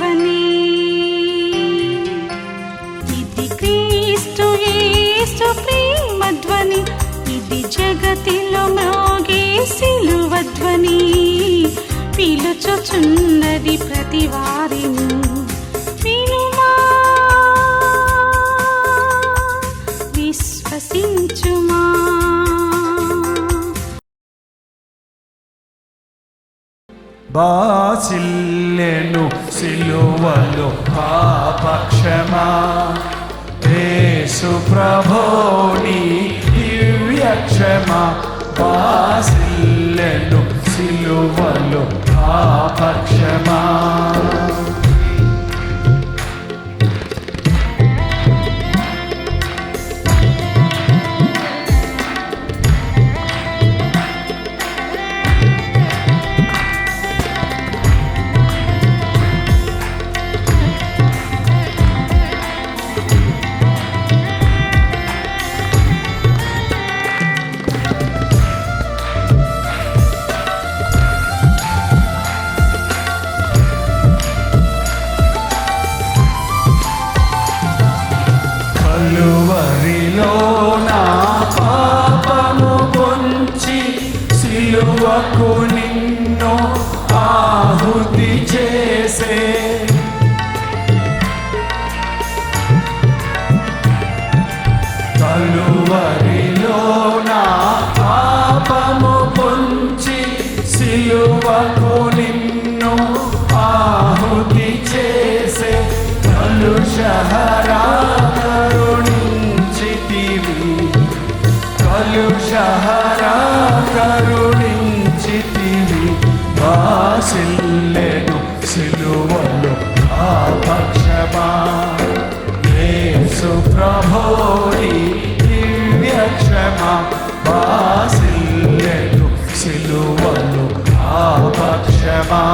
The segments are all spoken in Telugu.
ధ్వని. ఇది క్రీస్తు యేసు ప్రేమ ధ్వని, ఇది జగతిలో మ్రోగే సిలువ ధ్వని. పిలుచుచున్నది ప్రతి వారిని, వినుమా విశ్వసించుమా. బాసిల్లెను సిలువలో పాపక్షమా, యేసు ప్రభుని దివ్యక్షమా. బాసిల్లెను సిలువలో పాపక్షమా. కలువరిలో నా పాపము పొంచి సిలువకు నిన్ను ఆహుతి చేసే. కలువరిలో నా పాపము పొంచి సిలువకు నిన్ను ఆహుతి చేసే. కలుషహరా కరుణించితివి, కలుషహరా కరుణించితివి. బాసిల్లెను సిలువలో పాపక్షమా, యేసు ప్రభుని దివ్యక్షమా. బాసిల్లెను సిలువలో పాపక్షమా.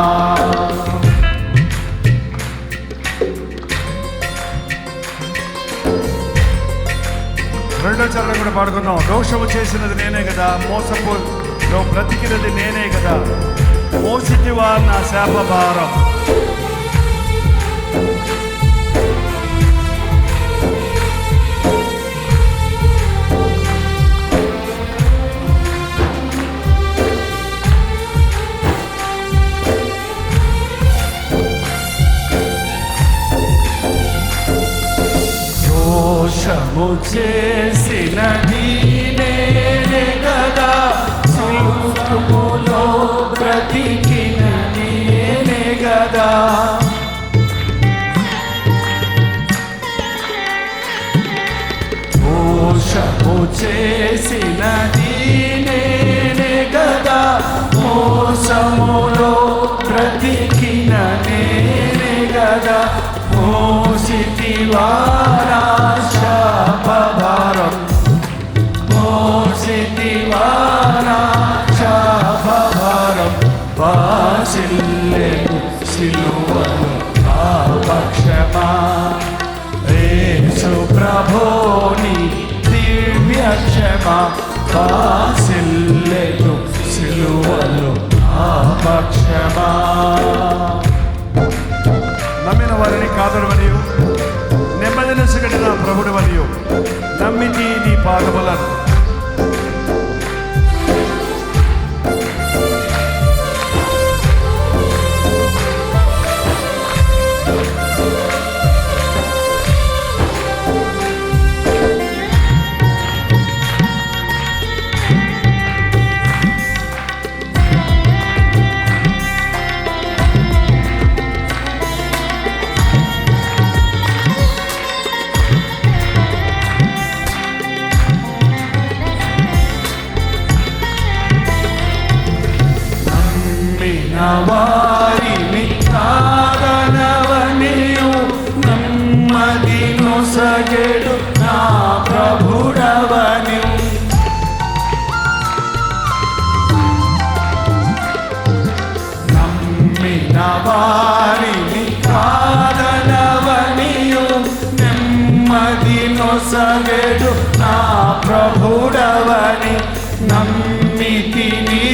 రెండో చరణం కూడా పాడుకుందాం. దోషము చేసినది నేనే కదా, మోసములో బ్రతికినది నేనే కదా, మోసితివా నా శాప భారం. దోషము చేసినది నేనే కదా, సిలువలో బ్రతికినది నేనే కదా. దోషము చేసినది నేనే కదా, మోసములో బ్రతికిన నేనే కదా. మోసితివా నా శాపభారం, మోసితివా నా శాపభారం. బాసిల్లెను సిలువలో పాపక్షమా, యేసు ప్రభుని దివ్యక్షమా. బాసిల్లెను సిలువలో పాపక్షమా. నమ్మిన వారిని కాదరవనియు, నెమ్మదిన సగటి నా ప్రభుడు వనియు, నమ్మితి నీ పాదములను. వారిని కాదనవనియు, నమ్మది నొసగెడు నా ప్రభుడవనియు. నమ్మిన వారిని కాదనవనియు, నెమ్మది నొసగెడు నా ప్రభుడవని. నమ్మితి నీ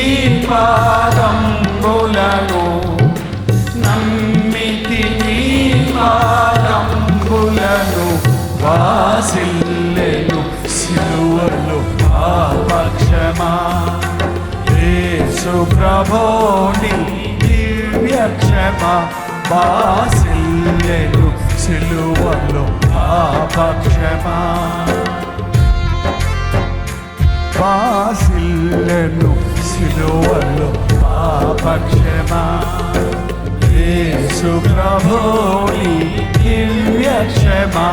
పాదంబులను, నమ్మితి నీ బాసిల్లెను సిలువలో పాపక్షమా యేసు ప్రభుని దివ్య క్షమా బాసిల్లెను సిలువలో పాపక్షమా బాసిల్లెను సిలువలో పాపక్షమా యేసు ప్రభుని దివ్య క్షమా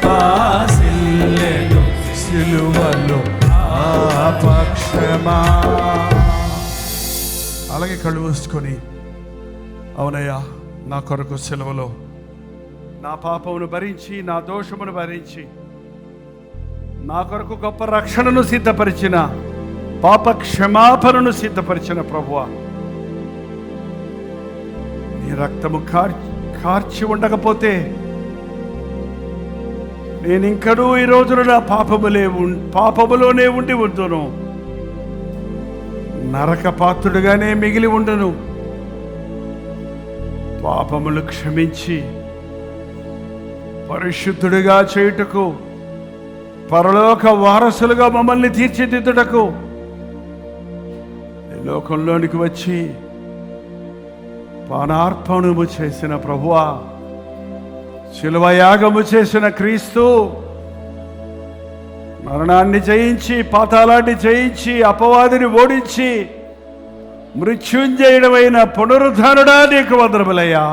బాసిల్లెను సిలువలో పాపక్షమా. అలాగే కళ్ళు మూసుకొని, అవునయ్యా, నా కొరకు సిలువలో నా పాపమును భరించి, నా దోషమును భరించి, నా కొరకు గొప్ప రక్షణను సిద్ధపరిచిన, పాప క్షమాపణను సిద్ధపరిచిన ప్రభువా, నీ రక్తము కార్చి ఉండకపోతే నేను ఇంకనూ ఈ రోజున నా పాపములోనే ఉండి ఉండును, నరక పాత్రుడుగానే మిగిలి ఉండును. పాపములు క్షమించి పరిశుద్ధుడిగా చేయుటకు, పరలోక వారసులుగా మమ్మల్ని తీర్చిదిద్దుటకు ఈ లోకంలోనికి వచ్చి పానార్పణము చేసిన ప్రభువా, శిలువ యాగము చేసిన క్రీస్తు, మరణాన్ని జయించి, పాతాళాన్ని జయించి, అపవాదిని ఓడించి, మృత్యుంజయుడమైన పునరుద్ధరణా నీకు వందనములయ్యా.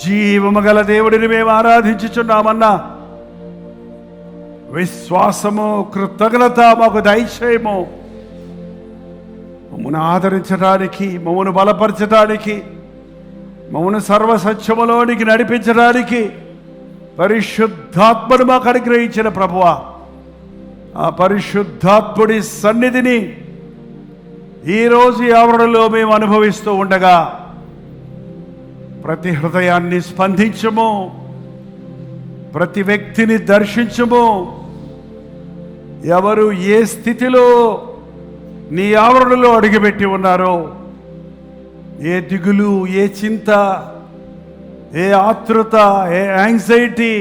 జీవము గల దేవుడిని మేము ఆరాధించుచున్నామన్నా విశ్వాసము, కృతజ్ఞత మాకు దయచేయము. మమ్మను ఆదరించడానికి, మమ్మను బలపరచడానికి, మమ్మను సర్వసత్యములోనికి నడిపించడానికి పరిశుద్ధాత్మను మాకు అనుగ్రహించిన ప్రభువా, ఆ పరిశుద్ధాత్ముడి సన్నిధిని ఈరోజు ఈ ఆవరణలో మేము అనుభవిస్తూ ఉండగా ప్రతి హృదయాన్ని స్పందించము, ప్రతి వ్యక్తిని దర్శించము. ఎవరు ఏ స్థితిలో నీ ఆవరణలో అడుగుపెట్టి ఉన్నారో, ఏ దిగులు, ఏ చింత, ఏ ఆతృత, ఏ యాంగ్జైటీ,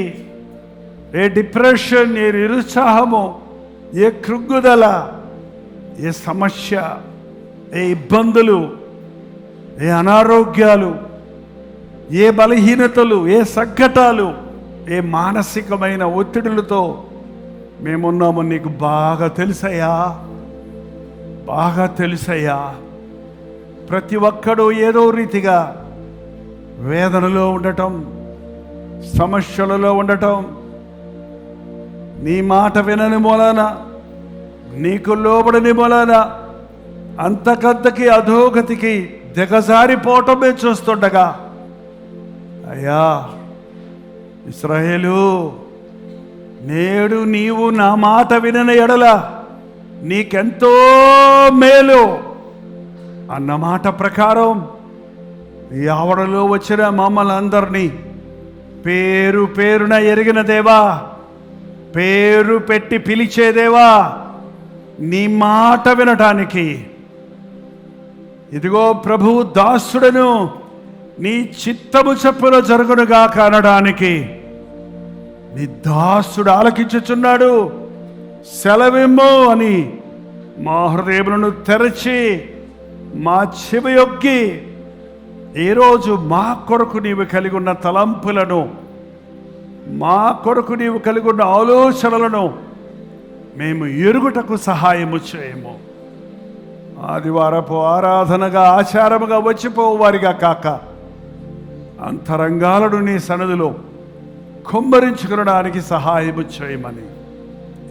ఏ డిప్రెషన్, ఏ నిరుత్సాహము, ఏ కృంగుదల, ఏ సమస్య, ఏ ఇబ్బందులు, ఏ అనారోగ్యాలు, ఏ బలహీనతలు, ఏ సంకటాలు, ఏ మానసికమైన ఒత్తిడులతో మేమున్నాము నీకు బాగా తెలుసయ్యా, బాగా తెలుసయ్యా. ప్రతి ఒక్కడూ ఏదో రీతిగా వేదనలో ఉండటం, సమస్యలలో ఉండటం, నీ మాట వినని మూలాన, నీకు లోబడని మూలాన అంతకంతకి అధోగతికి దిగజారిపోవటం మేము చూస్తుండగా, అయ్యా ఇశ్రాయేలు, నేడు నీవు నా మాట వినని ఎడల నీకెంతో మేలు అన్నమాట ప్రకారం ఈ ఆవరణలో వచ్చిన మమ్మల్ని అందరినీ పేరు పేరున ఎరిగిన దేవా, పేరు పెట్టి పిలిచేదేవా, నీ మాట వినటానికి, ఇదిగో ప్రభు దాసుడను నీ చిత్తము చొప్పున జరుగునుగా కానడానికి నీ దాసుడు ఆలకించుచున్నాడు, సెలవిమ్ము అని మా హృదయములను తెరచి, మా చెవియొగ్గి ఈరోజు మా కొరకు నీవు కలిగి ఉన్న తలంపులను, మా కొరకు నీవు కలిగి ఉన్న ఆలోచనలను మేము ఎరుగుటకు సహాయము చేయము. ఆదివారపు ఆరాధనగా, ఆచారముగా వచ్చిపోవారిగా కాక అంతరంగాలను నీ సన్నిధిలో కుమ్మరించుకునడానికి సహాయము చేయమని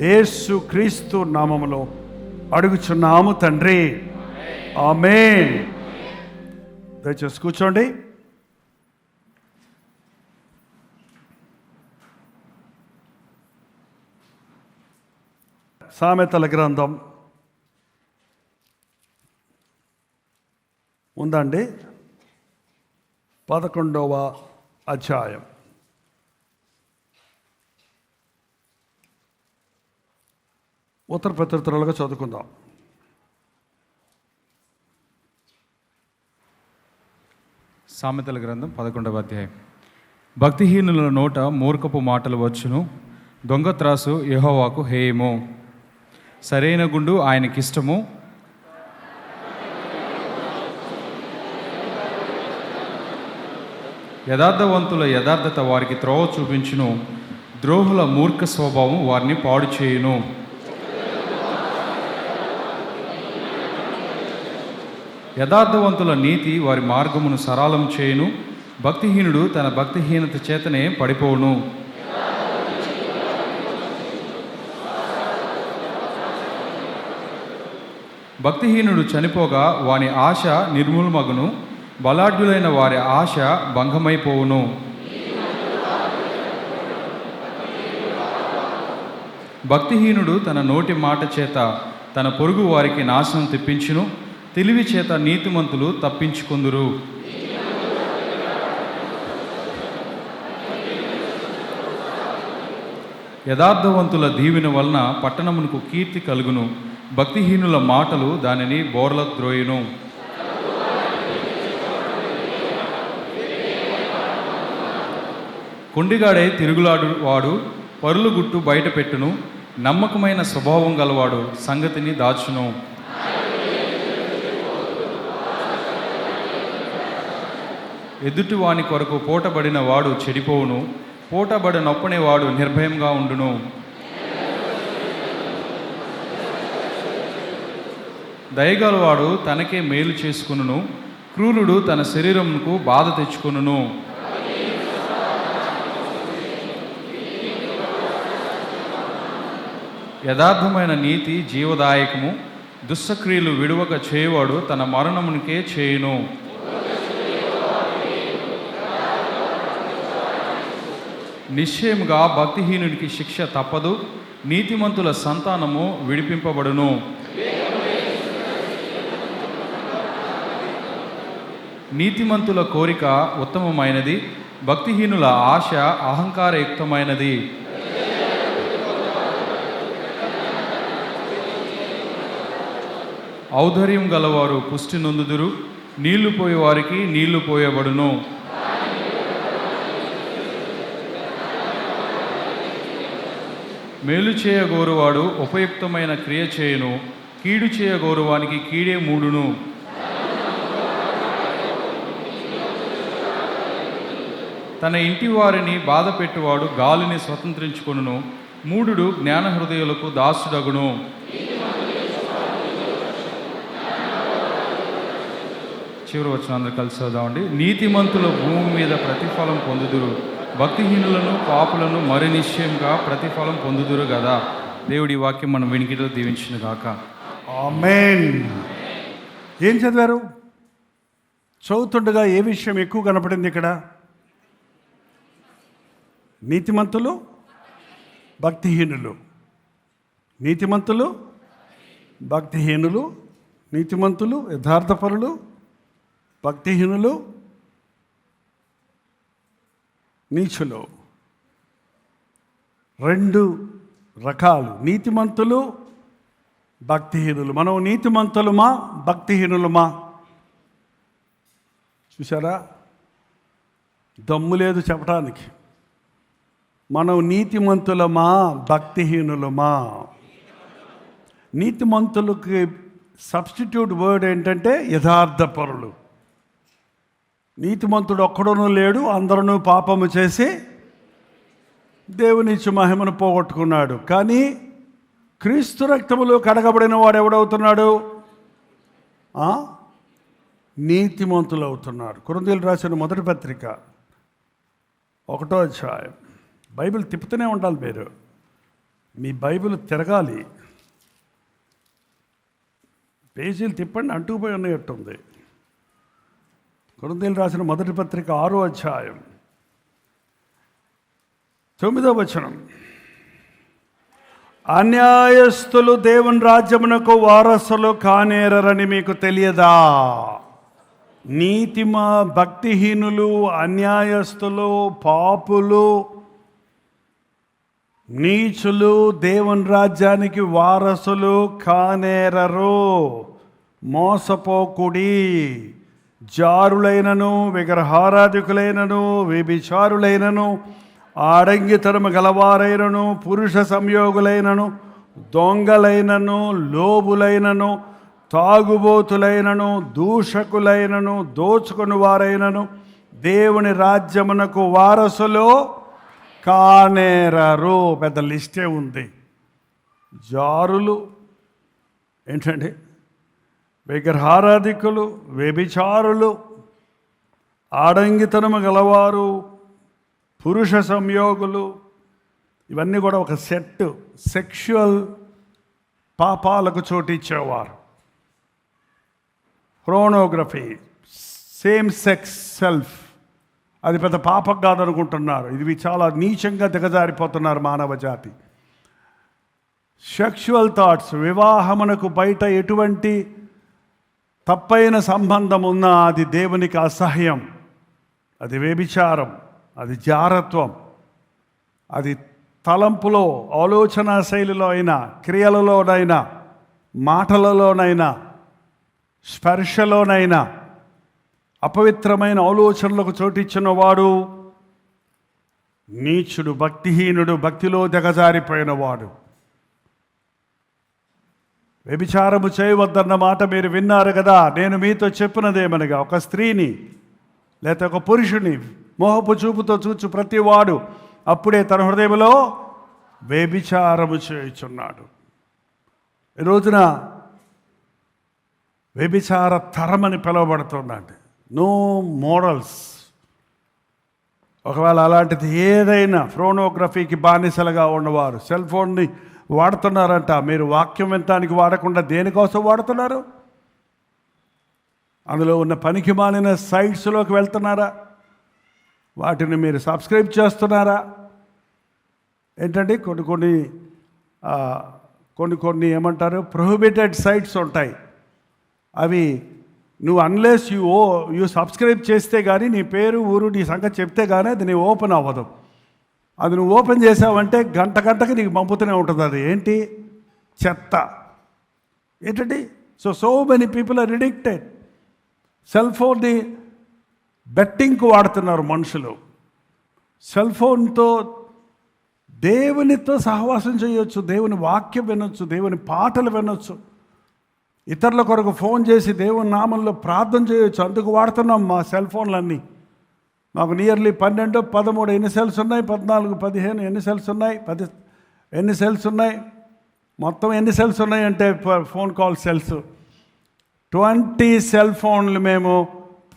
యేసు క్రీస్తు నామములో అడుగుచున్నాము తండ్రి, ఆమేన్. దయచేసి కూర్చోండి. సామెతల గ్రంథం ఉందండి, 11వ అధ్యాయం. ఉత్తర ప్రత్యుత్తరాలుగా చదువుకుందాం. సామెతల గ్రంథం 11వ అధ్యాయం. భక్తిహీనుల నోట మూర్ఖపు మాటలు వచ్చును, దొంగ త్రాసు యెహోవాకు హేయము, సరైన గుండు ఆయనకిష్టము. యథార్థవంతుల యథార్థత వారికి త్రోవ చూపించును, ద్రోహుల మూర్ఖ స్వభావం వారిని పాడు చేయును. యథార్థవంతుల నీతి వారి మార్గమును సరళం చేయును, భక్తిహీనుడు తన భక్తిహీనత చేతనే పడిపోవును. భక్తిహీనుడు చనిపోగా వాని ఆశ నిర్మూలమగును, బలాఢ్యులైన వారి ఆశ భంగమైపోవును. భక్తిహీనుడు తన నోటి మాట చేత తన పొరుగు వారికి నాశనం తెప్పించును, తెలివి చేత నీతిమంతులు తప్పించుకొందురు. యథార్థవంతుల దీవెన వలన పట్టణమునకు కీర్తి కలుగును, భక్తిహీనుల మాటలు దానిని బోర్ల ద్రోయును. కొండిగాడై తిరుగులాడు వాడు పరులు గుట్టు బయట పెట్టును, నమ్మకమైన స్వభావం గలవాడు సంగతిని దాచును. ఎదుటి వాని కొరకు పోటబడిన వాడు చెడిపోవును, పోటబడినొప్పనే వాడు నిర్భయంగా ఉండును. దయగలవాడు తనకే మేలు చేసుకును, క్రూరుడు తన శరీరమునకు బాధ తెచ్చుకొనును. యథార్థమైన నీతి జీవదాయకము, దుష్టక్రియలు విడువక చేయువాడు తన మరణమునికే చేయును. నిశ్చయముగా భక్తిహీనునికి శిక్ష తప్పదు, నీతిమంతుల సంతానము విడిపింపబడును. నీతిమంతుల కోరిక ఉత్తమమైనది, భక్తిహీనుల ఆశ అహంకారయుక్తమైనది. ఔదార్యం గలవారు పుష్టి నొందుదురు, నీళ్లు పోయేవారికి నీళ్లు పోయబడును. మేలు చేయగోరువాడు ఉపయుక్తమైన క్రియ చేయును, కీడు చేయగోరువానికి కీడే మూడును. తన ఇంటి వారిని బాధ పెట్టువాడు గాలిని స్వతంత్రించుకొనును, మూఢుడు జ్ఞాన హృదయులకు దాసుడగును. చివరి వచ్చిన అందరూ కలిసి చదువుదామండి. నీతిమంతుల భూమి మీద ప్రతిఫలం పొందుదురు, భక్తిహీనులను పాపులను మరి నిశ్చయంగా ప్రతిఫలం పొందుదురు కదా. దేవుడి వాక్యం మనం వినికిడిలో దీవించిన గాక. ఆమేన్. ఏం చదివారు? చదువుతుండగా ఏ విషయం ఎక్కువ కనపడింది ఇక్కడ? నీతిమంతులు, భక్తిహీనులు. నీతిమంతులు, భక్తిహీనులు. నీతిమంతులు యథార్థపరులు, భక్తిహీనులు నీచులు. రెండు రకాలు, నీతిమంతులు, భక్తిహీనులు. మనం నీతిమంతులమా భక్తిహీనులమా? చూసారా, దమ్ము లేదు చెప్పడానికి. మనం నీతిమంతులమా భక్తిహీనులమా? నీతిమంతులకి సబ్స్టిట్యూట్ వర్డ్ ఏంటంటే యథార్థపరులు. నీతిమంతుడు ఒక్కడనూ లేడు, అందరూ పాపము చేసి దేవునిచ్చు మహిమను పోగొట్టుకున్నాడు. కానీ క్రీస్తు రక్తములో కడగబడిన వాడు ఎవడవుతున్నాడు? నీతిమంతులు అవుతున్నాడు. కొరింథీయులకు రాసిన మొదటి పత్రిక 1వ అధ్యాయం. బైబిల్ తిప్పుతూనే ఉండాలి మీరు, మీ బైబిల్ తిరగాలి. పేజీలు తిప్పండి, అంటుకుపోయి ఉన్నట్టుంది. కొరింథీయులకు రాసిన మొదటి పత్రిక 6వ అధ్యాయం 9వ వచనం. అన్యాయస్తులు దేవుని రాజ్యమునకు వారసులు కానేరని మీకు తెలియదా? భక్తిహీనులు, అన్యాయస్తులు, పాపులు, నీచులు దేవుని రాజ్యానికి వారసులు కానేరరు. మోసపోకుడి. జారులైనను, విగ్రహారాధికులైనను, వ్యభిచారులైనను, ఆడంగితనము గలవారైనను, పురుష సంయోగులైనను, దొంగలైనను, లోబులైనను, తాగుబోతులైనను, దూషకులైనను, దోచుకుని వారైనను దేవుని రాజ్యమునకు వారసులో కానేరరు. పెద్ద లిస్టే ఉంది. జారులు ఏంటండి, విగ్రహారాధికులు, వ్యభిచారులు, ఆడంగితనము గలవారు, పురుష సంయోగులు, ఇవన్నీ కూడా ఒక సెట్. సెక్షువల్ పాపాలకు చోటిచ్చేవారు. పోర్నోగ్రఫీ, సేమ్ సెక్స్ సెల్ఫ్, అది పెద్ద పాపం కాదనుకుంటున్నారు. ఇది చాలా నీచంగా దిగజారిపోతున్నారు మానవ జాతి. సెక్షువల్ థాట్స్, వివాహమునకు బయట ఎటువంటి తప్పైన సంబంధం ఉన్నా అది దేవునికి అసహ్యం, అది వ్యభిచారం, అది జారత్వం, అది తలంపులో, ఆలోచన శైలిలో అయినా, క్రియలలోనైనా, మాటలలోనైనా, స్పర్శలోనైనా అపవిత్రమైన ఆలోచనలకు చోటిచ్చిన వాడు నీచుడు, భక్తిహీనుడు, భక్తిలో దిగజారిపోయిన వాడు. వ్యభిచారము చేయవద్దన్న మాట మీరు విన్నారు కదా. నేను మీతో చెప్పినదేమనగా, ఒక స్త్రీని లేకపోతే ఒక పురుషుని మోహపు చూపుతో చూచు ప్రతివాడు అప్పుడే తన హృదయంలో వ్యభిచారము చేయుచున్నాడు. ఈ రోజున వ్యభిచార తరమని పిలువబడుతుందండి. No morals. ఒకవేళ అలాంటిది ఏదైనా పోర్నోగ్రఫీకి బానిసలుగా ఉన్నవారు సెల్ ఫోన్ని వాడుతున్నారంట. మీరు వాక్యం వినటానికి వాడకుండా దేనికోసం వాడుతున్నారు? అందులో ఉన్న పనికి మాలిన సైట్స్లోకి వెళ్తున్నారా? వాటిని మీరు సబ్స్క్రైబ్ చేస్తున్నారా? ఏంటంటే కొన్ని ఏమంటారు, ప్రొహిబిటెడ్ సైట్స్ ఉంటాయి. అవి నువ్వు అన్లెస్ యూ సబ్స్క్రైబ్ చేస్తే కానీ నీ పేరు, ఊరు, నీ సంగతి చెప్తే కానీ అది నీ ఓపెన్ అవ్వదు. అది నువ్వు ఓపెన్ చేసావంటే గంటకి నీకు పంపుతూనే ఉంటుంది. అది ఏంటి? చెత్త. ఏంటండి? So many people are addicted. Cell ఫోన్ని బెట్టింగ్కు వాడుతున్నారు మనుషులు. సెల్ ఫోన్తో దేవునితో సహవాసం చేయొచ్చు, దేవుని వాక్యం వినొచ్చు, దేవుని పాటలు వినొచ్చు, ఇతరుల కొరకు ఫోన్ చేసి దేవుని నామంలో ప్రార్థన చేయొచ్చు. అందుకు వాడుతున్నాం మా సెల్ ఫోన్లన్నీ. మాకు నియర్లీ 12, 13 ఎన్ని సెల్స్ ఉన్నాయి? 14, 15 ఎన్ని సెల్స్ ఉన్నాయి? 10 ఎన్ని సెల్స్ ఉన్నాయి? మొత్తం ఎన్ని సెల్స్ ఉన్నాయి అంటే ఫోన్ కాల్ సెల్స్ 20 సెల్ ఫోన్లు మేము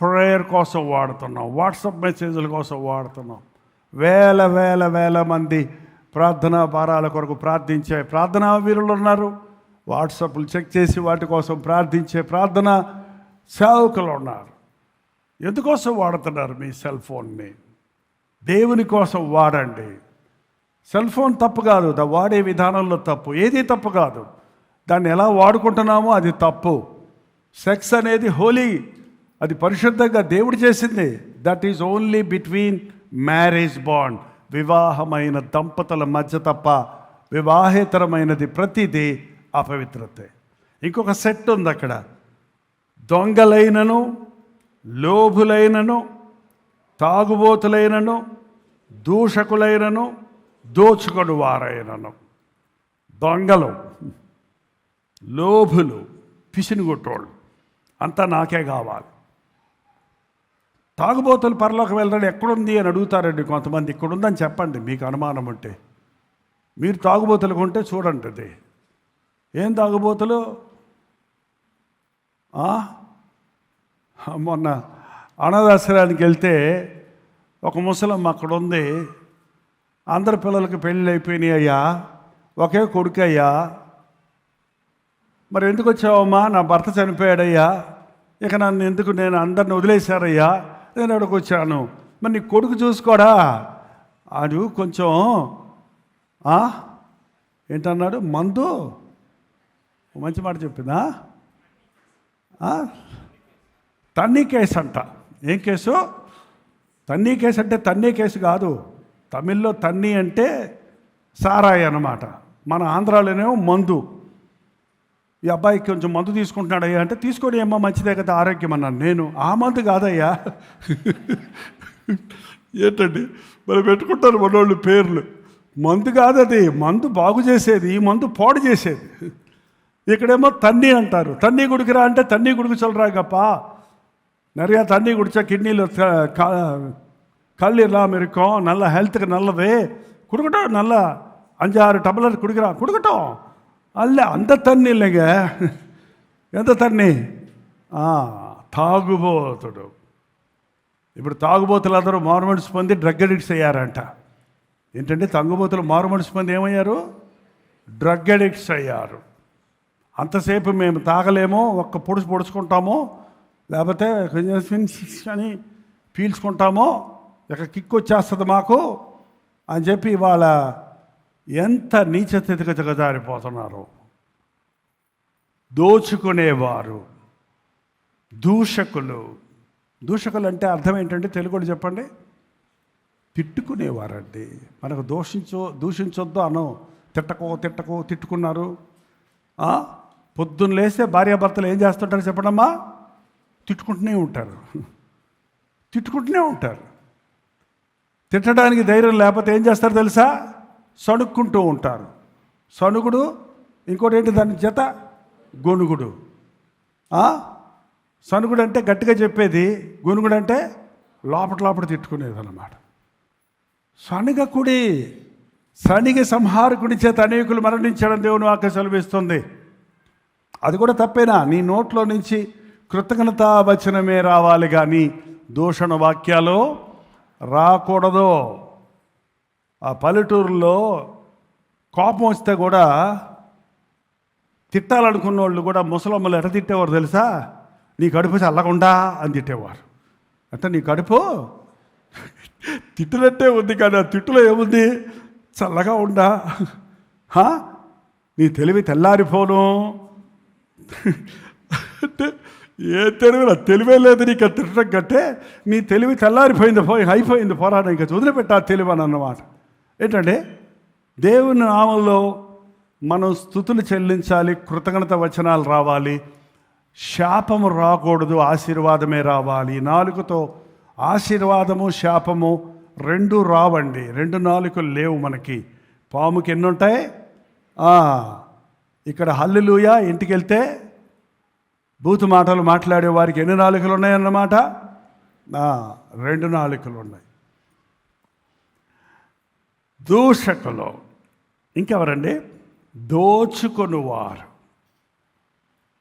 ప్రేయర్ కోసం వాడుతున్నాం, వాట్సాప్ మెసేజ్ల కోసం వాడుతున్నాం. వేల మంది ప్రార్థనా భారాల కొరకు ప్రార్థించే ప్రార్థనా వీరులు ఉన్నారు. వాట్సాప్లు చెక్ చేసి వాటి కోసం ప్రార్థించే ప్రార్థన సేవకులు ఉన్నారు. ఎందుకోసం వాడుతున్నారు మీ సెల్ ఫోన్ని? దేవుని కోసం వాడండి. సెల్ ఫోన్ తప్పు కాదు, వాడే విధానంలో తప్పు. ఏది తప్పు కాదు, దాన్ని ఎలా వాడుకుంటున్నామో అది తప్పు. సెక్స్ అనేది హోలీ, అది పరిశుద్ధంగా దేవుడు చేసింది. That is only between marriage bond, వివాహమైన దంపతుల మధ్య తప్ప వివాహేతరమైనది ప్రతిదీ అపవిత్రతే. ఇంకొక సెట్ ఉంది అక్కడ. దొంగలైనను, లోభులైనను, తాగుబోతులైనను, దూషకులైనను, దోచుకొను వారైనను. దొంగలు, లోభులు, పిసినిగొట్టోళ్ళు అంతా నాకే కావాలి. తాగుబోతులు పరలోకి వెళ్ళడం ఎక్కడుంది అని అడుగుతారండి కొంతమంది. ఇక్కడుందని చెప్పండి మీకు అనుమానం ఉంటే. మీరు తాగుబోతులు కొంటే చూడండి. అది ఏం తాగుబోతులు? మొన్న అనాథాశ్రయానికి వెళ్తే ఒక ముసలమ్మ అక్కడ ఉంది. అందరి పిల్లలకి పెళ్ళి అయిపోయినాయి అయ్యా, ఒకే కొడుకు అయ్యా. మరి ఎందుకు వచ్చావమ్మా? నా భర్త చనిపోయాడయ్యా, ఇక నన్ను ఎందుకు, నేను అందరిని వదిలేశారయ్యా, నేను ఎక్కడికి వచ్చాను. మరి నీ కొడుకు చూసుకోడా? అది కొంచెం ఏంటన్నాడు, మందు, మంచి మాట చెప్పిందా? తన్నీ కేసు అంట. ఏం కేసు? తన్నీ కేసు అంటే తన్నీ కేసు కాదు. తమిళ్లో తన్నీ అంటే సారాయి అన్నమాట. మన ఆంధ్రాలోనేమో మందు. ఈ అబ్బాయికి కొంచెం మందు తీసుకుంటున్నాడయ్యా అంటే, తీసుకొని ఏమో మంచిదే కదా ఆరోగ్యం అన్నాను. నేను ఆ మందు కాదయ్యా, ఏంటండి మరి పెట్టుకుంటారు మనోళ్ళు పేర్లు. మందు కాదు అది, మందు బాగు చేసేది, ఈ మందు పాడు చేసేది. ఇక్కడేమో తన్నీ అంటారు. తన్నీ గుడికిరా అంటే తన్నీ గుడికి చల్లరాగప్పా, நிறையா தண்ணி குடித்தா கிட்னியில் கல் இல்லாமல் இருக்கும், நல்ல ஹெல்த்துக்கு நல்லது, கொடுக்கட்டும். நல்லா 5-6 டம்ளர் குடிக்கிறான், கொடுக்கட்டும். அல்ல அந்த தண்ணி இல்லைங்க. ఎంత తన్ని? తాగుబోతుడు. ఇప్పుడు తాగుబోతులు అందరూ మారుమనసు పొంది డ్రగ్ అడిక్ట్స్ అయ్యారంట. ఏంటంటే తాగుబోతులు మారుమనసు పొంది ఏమయ్యారు? డ్రగ్ అడిక్ట్స్ అయ్యారు. అంతసేపు మేము తాగలేము, ఒక్క పొడుచుకుంటాము, లేకపోతే అని పీల్చుకుంటామో, ఇక కిక్ వచ్చేస్తుంది మాకు అని చెప్పి ఇవాళ ఎంత నీచ స్థితికి దిగజారిపోతున్నారు. దోచుకునేవారు, దూషకులు. దూషకులు అంటే అర్థం ఏంటంటే తెలుగులో చెప్పండి. తిట్టుకునేవారండి. మనకు దూషించొద్దు అను, తిట్టుకున్నారు. పొద్దున్న లేస్తే భార్యాభర్తలు ఏం చేస్తుంటారు చెప్పడమ్మా? తిట్టుకుంటూనే ఉంటారు. తిట్టడానికి ధైర్యం లేకపోతే ఏం చేస్తారు తెలుసా? సణుక్కుంటూ ఉంటారు. సణుగుడు. ఇంకోటి ఏంటి దాని జత? గొనుగుడు. సణుగుడు అంటే గట్టిగా చెప్పేది, గొనుగుడు అంటే లోపల తిట్టుకునేది అన్నమాట. శనిగ సంహారకుడి చేత అనేకులు మరణించడం దేవుని వాక్యం సెలవిస్తుంది. అది కూడా తప్పేనా? నీ నోట్లో నుంచి కృతజ్ఞతా వచనమే రావాలి కానీ దూషణ వాక్యాలు రాకూడదు. ఆ పల్లెటూరులో కోపం వస్తే కూడా తిట్టాలనుకున్న వాళ్ళు కూడా ముసలమ్మలు ఎట తిట్టేవారు తెలుసా? నీ కడుపు చల్లకుండా అని తిట్టేవారు. అంటే నీ కడుపు తిట్టునట్టే ఉంది కానీ ఆ తిట్టులో ఏముంది? చల్లగా ఉండా. నీ తెలివి తెల్లారిపోను అంటే ఏ తెలివే లేదు నీకు తిట్టడం కంటే నీ తెలివి తెల్లారిపోయింది, అయిపోయింది పోరాటం, ఇంకా వదిలిపెట్టా తెలివి అని అన్నమాట. ఏంటంటే దేవుని నామంలో మనం స్తుతులు చెల్లించాలి, కృతజ్ఞత వచనాలు రావాలి, శాపము రాకూడదు, ఆశీర్వాదమే రావాలి. నాలుకతో ఆశీర్వాదము శాపము రెండు రావండి. 2 నాలుకలు లేవు మనకి. పాముకి ఎన్ని ఉంటాయి? ఇక్కడ హల్లెలూయా ఇంటికి వెళ్తే బూతు మాటలు మాట్లాడే వారికి ఎన్ని నాలుకలు ఉన్నాయన్నమాట? 2 నాలుకలు ఉన్నాయి. దూషకులు ఇంకెవరండి? దోచుకొనువారు.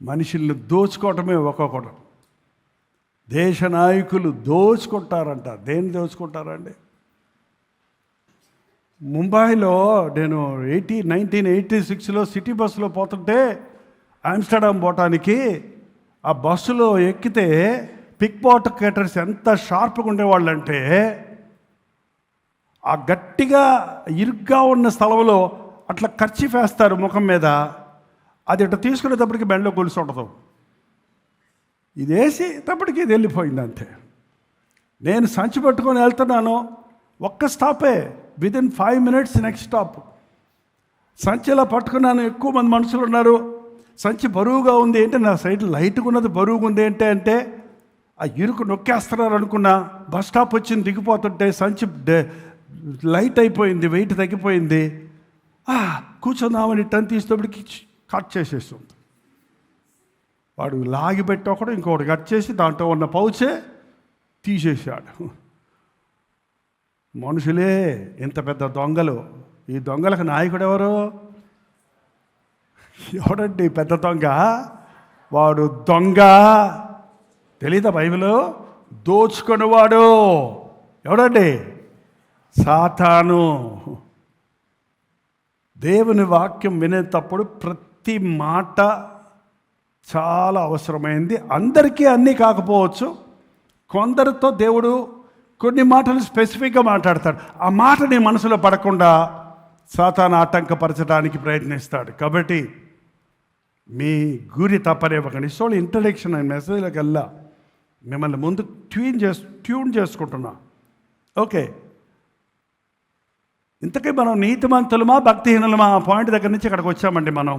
మనుషుల్ని దోచుకోవటమే ఒక్కొక్కడు. దేశ నాయకులు దోచుకుంటారంట. దేన్ని దోచుకుంటారండి? ముంబైలో నేను 1986లో సిటీ బస్సులో పోతుంటే ఆమ్స్టర్డామ్ పోవటానికి ఆ బస్సులో ఎక్కితే పిక్ పాకెటర్స్ ఎంత షార్ప్గా ఉండేవాళ్ళంటే ఆ గట్టిగా ఇరుగ్గా ఉన్న స్థలంలో అట్లా కర్చీఫ్ వేస్తారు ముఖం మీద, అది ఇట్లా తీసుకునేటప్పటికి బెండలో గొలుసు ఉండదు. ఇది వేసేటప్పటికి ఇది వెళ్ళిపోయింది అంతే. నేను సంచి పట్టుకొని వెళ్తున్నాను, ఒక్క స్టాపే, విదిన్ 5 minutes నెక్స్ట్ స్టాప్. సంచి ఇలా పట్టుకున్నాను, ఎక్కువ మంది మనుషులు ఉన్నారు. సంచి బరువుగా ఉంది ఏంటి, నా సైడ్ లైట్గా ఉన్నది బరువుగా ఉంది అంటే ఆ ఇరుకు నొక్కేస్తున్నారు అనుకున్నా. బస్ స్టాప్ వచ్చింది, దిగిపోతుంటే సంచి లైట్ అయిపోయింది, వెయిట్ తగ్గిపోయింది. కూర్చుందామని టన్ తీసేటప్పటికి కట్ చేసేస్తుంది. వాడు లాగిపెట్టి ఒకడు ఇంకొకటి కట్ చేసి దాంట్లో ఉన్న పౌచే తీసేసాడు. మనుషులే ఇంత పెద్ద దొంగలు. ఈ దొంగలకు నాయకుడు ఎవరు? ఎవడండి పెద్ద దొంగ? వాడు దొంగ. తెలీదా బైబిల్? దోచుకునేవాడు ఎవడండి? సాతాను. దేవుని వాక్యం వినేటప్పుడు ప్రతి మాట చాలా అవసరమైంది. అందరికీ అన్నీ కాకపోవచ్చు, కొందరితో దేవుడు కొన్ని మాటలు స్పెసిఫిక్గా మాట్లాడతాడు. ఆ మాట నీ మనసులో పడకుండా సాతాను ఆటంకపరచడానికి ప్రయత్నిస్తాడు. కాబట్టి మీ గురి తప్పనివ్వకండి. సో ఇంట్రడక్షన్ అండ్ మెసేజ్లోకి వెళ్ళా మిమ్మల్ని ముందు ట్యూన్ చేసుకుంటున్నా. ఓకే, ఇంతకీ మనం నీతిమంతులమా భక్తిహీనులమా ఆ పాయింట్ దగ్గర నుంచి ఇక్కడికి వచ్చామండి మనం.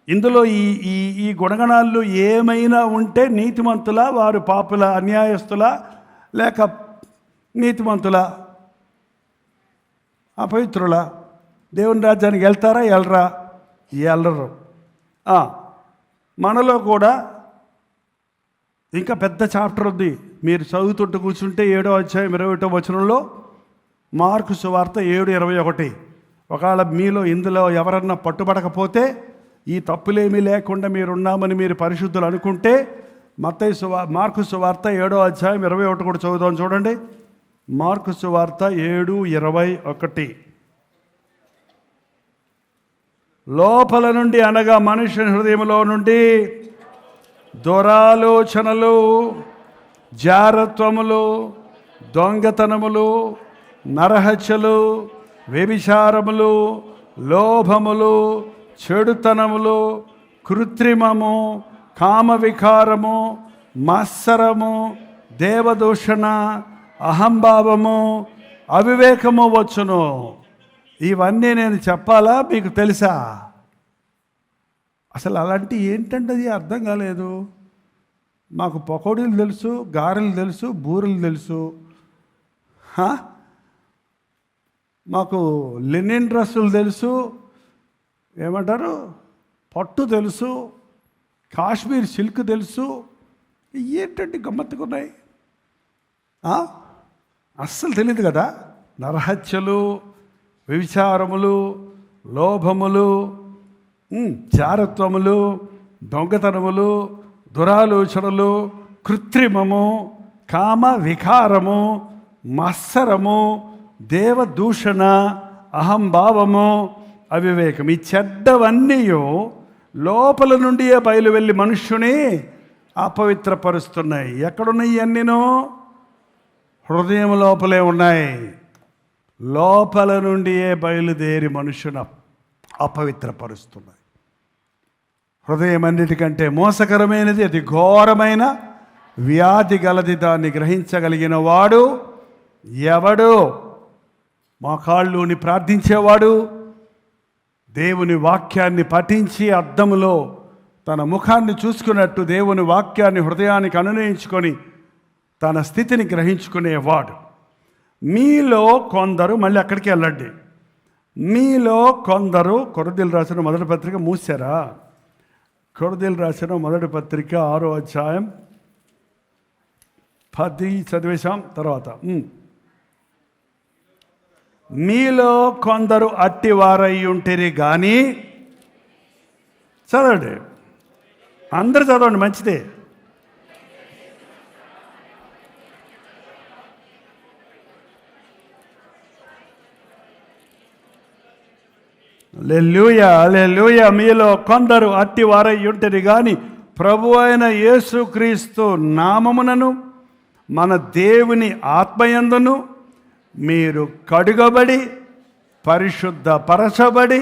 ఇందులో ఈ గుణగణాలు ఏమైనా ఉంటే నీతిమంతుల, వారు పాపుల, అన్యాయస్తుల, లేక నీతిమంతుల, అపవిత్రుల దేవుని రాజ్యానికి వెళ్తారా? వెళ్ళరా? వెళ్ళరు. మనలో కూడా ఇంకా పెద్ద చాప్టర్ ఉంది. మీరు చదువుతుంటూ కూర్చుంటే 7వ అధ్యాయం 21వ వచనంలో మార్కు సువార్త 7:21. ఒకవేళ మీలో ఇందులో ఎవరన్నా పట్టుబడకపోతే, ఈ తప్పులేమీ లేకుండా మీరున్నామని మీరు పరిశుద్ధులు అనుకుంటే, మార్కు సువార్త 7వ అధ్యాయం 21 కూడా చదువుదాం. చూడండి, మార్కు సువార్త 7:21. లోపల నుండి అనగా మనుష్యుని హృదయంలో నుండి దురాలోచనలు, జారత్వములు, దొంగతనములు, నరహత్యలు, వ్యభిచారములు, లోభములు, చెడుతనములు, కృత్రిమము, కామవికారము, మత్సరము, దేవదూషణ, అహంభావము, అవివేకము వచ్చును. ఇవన్నీ నేను చెప్పాలా? మీకు తెలుసా? అసలు అలాంటి ఏంటంటే అది అర్థం కాలేదు. మాకు పకోడీలు తెలుసు, గారెలు తెలుసు, బూరెలు తెలుసు, మాకు లినిన్ డ్రెస్సులు తెలుసు, ఏమంటారు పట్టు తెలుసు, కాశ్మీర్ సిల్క్ తెలుసు. ఏంటంటే గమ్మత్తుకున్నాయి. అస్సలు తెలియదు కదా. నరహత్యలు, వ్యభిచారములు, లోభములు, జారత్వములు, దొంగతనములు, దురాలోచనలు, కృత్రిమము, కామ వికారము, మత్సరము, దేవదూషణ, అహంభావము, అవివేకం. ఈ చెడ్డవన్నీ లోపల నుండియే బయలు వెళ్ళి మనుష్యుని అపవిత్రపరుస్తున్నాయి. ఎక్కడున్నాయి ఇవన్నీనో? హృదయం లోపలే ఉన్నాయి. లోపల నుండియే బయలుదేరి మనుష్యుని అపవిత్రపరుస్తున్నాయి. హృదయం అన్నిటికంటే మోసకరమైనది, అది ఘోరమైన వ్యాధి గలది. దాన్ని గ్రహించగలిగిన వాడు ఎవడు? మోకాళ్ళుని ప్రార్థించేవాడు, దేవుని వాక్యాన్ని పఠించి అద్దములో తన ముఖాన్ని చూసుకున్నట్టు దేవుని వాక్యాన్ని హృదయానికి అనునయించుకొని తన స్థితిని గ్రహించుకునేవాడు. మీలో కొందరు, మళ్ళీ అక్కడికి వెళ్ళండి, మీలో కొందరు, కొరింథీయులకు రాసిన మొదటి పత్రిక మూసారా? కొరింథీయులకు రాసిన మొదటి పత్రిక 6వ అధ్యాయం 10 చదివేశాం. తర్వాత మీలో కొందరు అట్టివారై ఉంటిరి కానీ, చదవండి, అందరు చదవండి, మంచిదే. హల్లెలూయా, హల్లెలూయా. మీలో కొందరు అట్టివారై ఉంటిరి కానీ ప్రభు అయిన యేసుక్రీస్తు నామమునను మన దేవుని ఆత్మయందును మీరు కడుగబడి పరిశుద్ధపరచబడి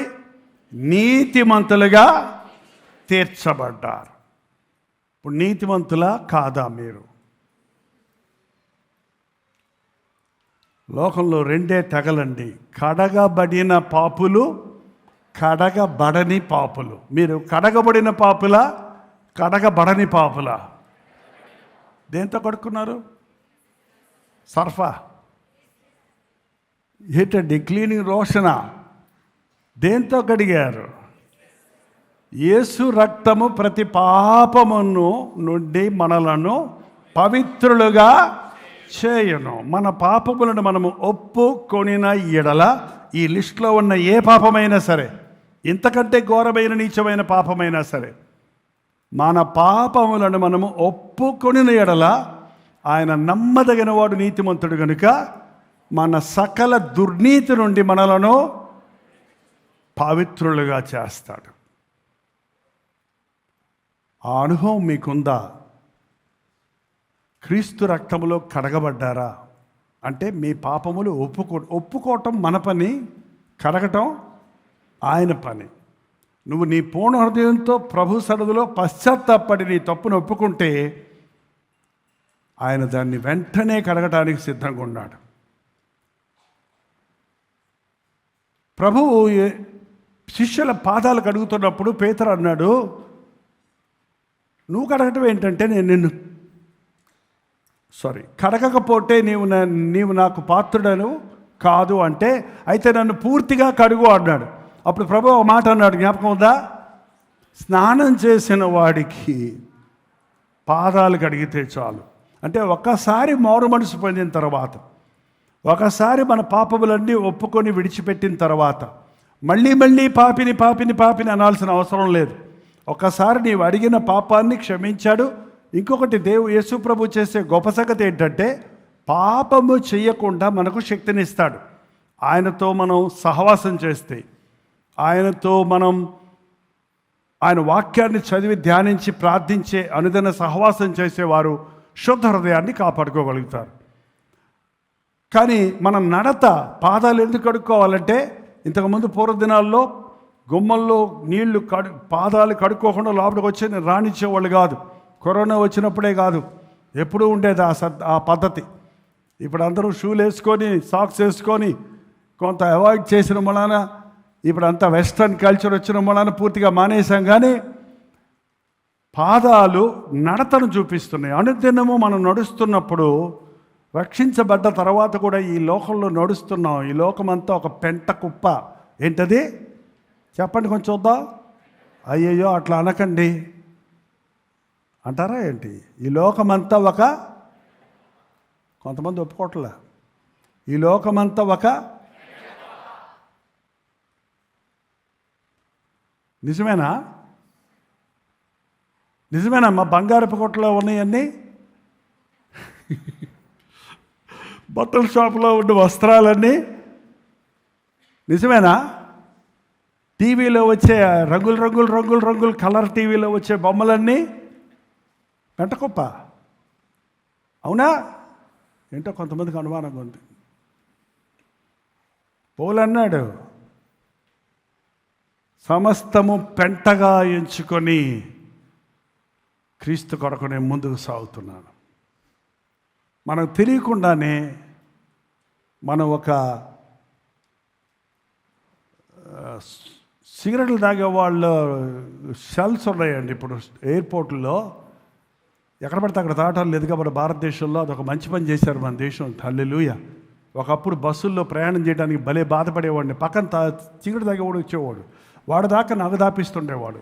నీతిమంతులుగా తీర్చబడ్డారు. ఇప్పుడు నీతిమంతులా కాదా మీరు? లోకంలో రెండే తెగలండి, కడగబడిన పాపులు, కడగబడని పాపులు. మీరు కడగబడిన పాపులా, కడగబడని పాపులా? దేంతో కడుక్కున్నారు? సర్ఫా ఏంటండి? క్లీనింగ్ రోషన దేంతో కడిగారు? యేసు రక్తము ప్రతి పాపమును నుండి మనలను పవిత్రులుగా చేయును. మన పాపములను మనము ఒప్పుకొనిన ఎడల, ఈ లిస్టులో ఉన్న ఏ పాపమైనా సరే, ఇంతకంటే ఘోరమైన నీచమైన పాపమైనా సరే, మన పాపములను మనము ఒప్పుకొనిన ఎడల ఆయన నమ్మదగిన వాడు, నీతిమంతుడు గనుక మన సకల దుర్నీతి నుండి మనలను పవిత్రులుగా చేస్తాడు. ఆ అనుభవం మీకుందా? క్రీస్తు రక్తములో కడగబడ్డారా? అంటే మీ పాపములు ఒప్పుకోవటం మన పని, కడగటం ఆయన పని. నువ్వు నీ పూర్ణ హృదయంతో ప్రభు సన్నిధిలో పశ్చాత్తాపడి నీ తప్పును ఒప్పుకుంటే ఆయన దాన్ని వెంటనే కడగటానికి సిద్ధంగా ఉన్నాడు. ప్రభువు శిష్యుల పాదాలు కడుగుతున్నప్పుడు పేతురు అన్నాడు, నువ్వు కడగటం ఏంటంటే నేను నిన్ను కడగకపోతే నీవు నాకు పాత్రుడను కాదు అంటే, అయితే నన్ను పూర్తిగా కడుగు అన్నాడు. అప్పుడు ప్రభు ఒక మాట అన్నాడు, జ్ఞాపకం ఉందా? స్నానం చేసిన వాడికి పాదాలు కడిగితే చాలు. అంటే ఒక్కసారి మారు మనసు పొందిన తర్వాత, ఒకసారి మన పాపములన్నీ ఒప్పుకొని విడిచిపెట్టిన తర్వాత మళ్ళీ మళ్ళీ పాపిని అనాల్సిన అవసరం లేదు. ఒకసారి నీవు అడిగిన పాపాన్ని క్షమించాడు. ఇంకొకటి యేసు ప్రభు చేసే గొప్ప సంగతి ఏంటంటే, పాపము చేయకుండా మనకు శక్తినిస్తాడు. ఆయనతో మనం సహవాసం చేస్తే, ఆయనతో మనం ఆయన వాక్యాన్ని చదివి ధ్యానించి ప్రార్థించే అనుదిన సహవాసం చేసేవారు శుద్ధ హృదయాన్ని కాపాడుకోగలుగుతారు. కానీ మన నడత, పాదాలు ఎందుకు కడుక్కోవాలంటే, ఇంతకుముందు పూర్వదినాల్లో గుమ్మల్లో నీళ్లు పాదాలు కడుక్కోకుండా లోపలికి వచ్చి రానిచ్చేవాళ్ళు కాదు. కరోనా వచ్చినప్పుడే కాదు, ఎప్పుడూ ఉండేది ఆ పద్ధతి. ఇప్పుడు అందరూ షూలు వేసుకొని, సాక్స్ వేసుకొని కొంత అవాయిడ్ చేసిన మూలాన, ఇప్పుడు అంతా వెస్ట్రన్ కల్చర్ వచ్చిన మూలాన పూర్తిగా మానేసాం. కానీ పాదాలు నడతను చూపిస్తున్నాయి. అనుదినము మనం నడుస్తున్నప్పుడు, రక్షించబడ్డ తర్వాత కూడా ఈ లోకంలో నడుస్తున్నాం. ఈ లోకమంతా ఒక పెంట కుప్ప. ఏంటది చెప్పండి, కొంచెం చూద్దాం. అయ్యయ్యో అట్లా అనకండి అంటారా ఏంటి? ఈ లోకమంతా కొంతమంది ఒప్పుకోవట్లే. ఈ లోకమంతా నిజమేనా? మా బంగారపు కొట్టలో ఉన్నాయన్నీ, బట్టల షాపులో ఉండే వస్త్రాలన్నీ నిజమేనా? టీవీలో వచ్చే రంగులు కలర్ టీవీలో వచ్చే బొమ్మలన్నీ పెంటకుప్ప. అవునా? ఏంటో కొంతమందికి అనుమానంగా ఉంది. పౌలు అన్నాడు, సమస్తము పెంటగా ఎంచుకొని క్రీస్తు కొరకు నేను ముందుకు సాగుతున్నాను. మనకు తెలియకుండానే మనం ఒక సిగరెట్లు తాగే వాళ్ళు షెల్స్ ఉన్నాయండి. ఇప్పుడు ఎయిర్పోర్ట్లో ఎక్కడ పడితే అక్కడ తాగటం లేదుగా మన భారతదేశంలో. అదొక మంచి పని చేశారు మన దేశం. హల్లెలూయా. ఒకప్పుడు బస్సుల్లో ప్రయాణం చేయడానికి భలే బాధపడేవాడిని. పక్కన సిగరెట్ తాగేవాడు వచ్చేవాడు, వాడు దాకా నాకు దాపిస్తుండేవాడు.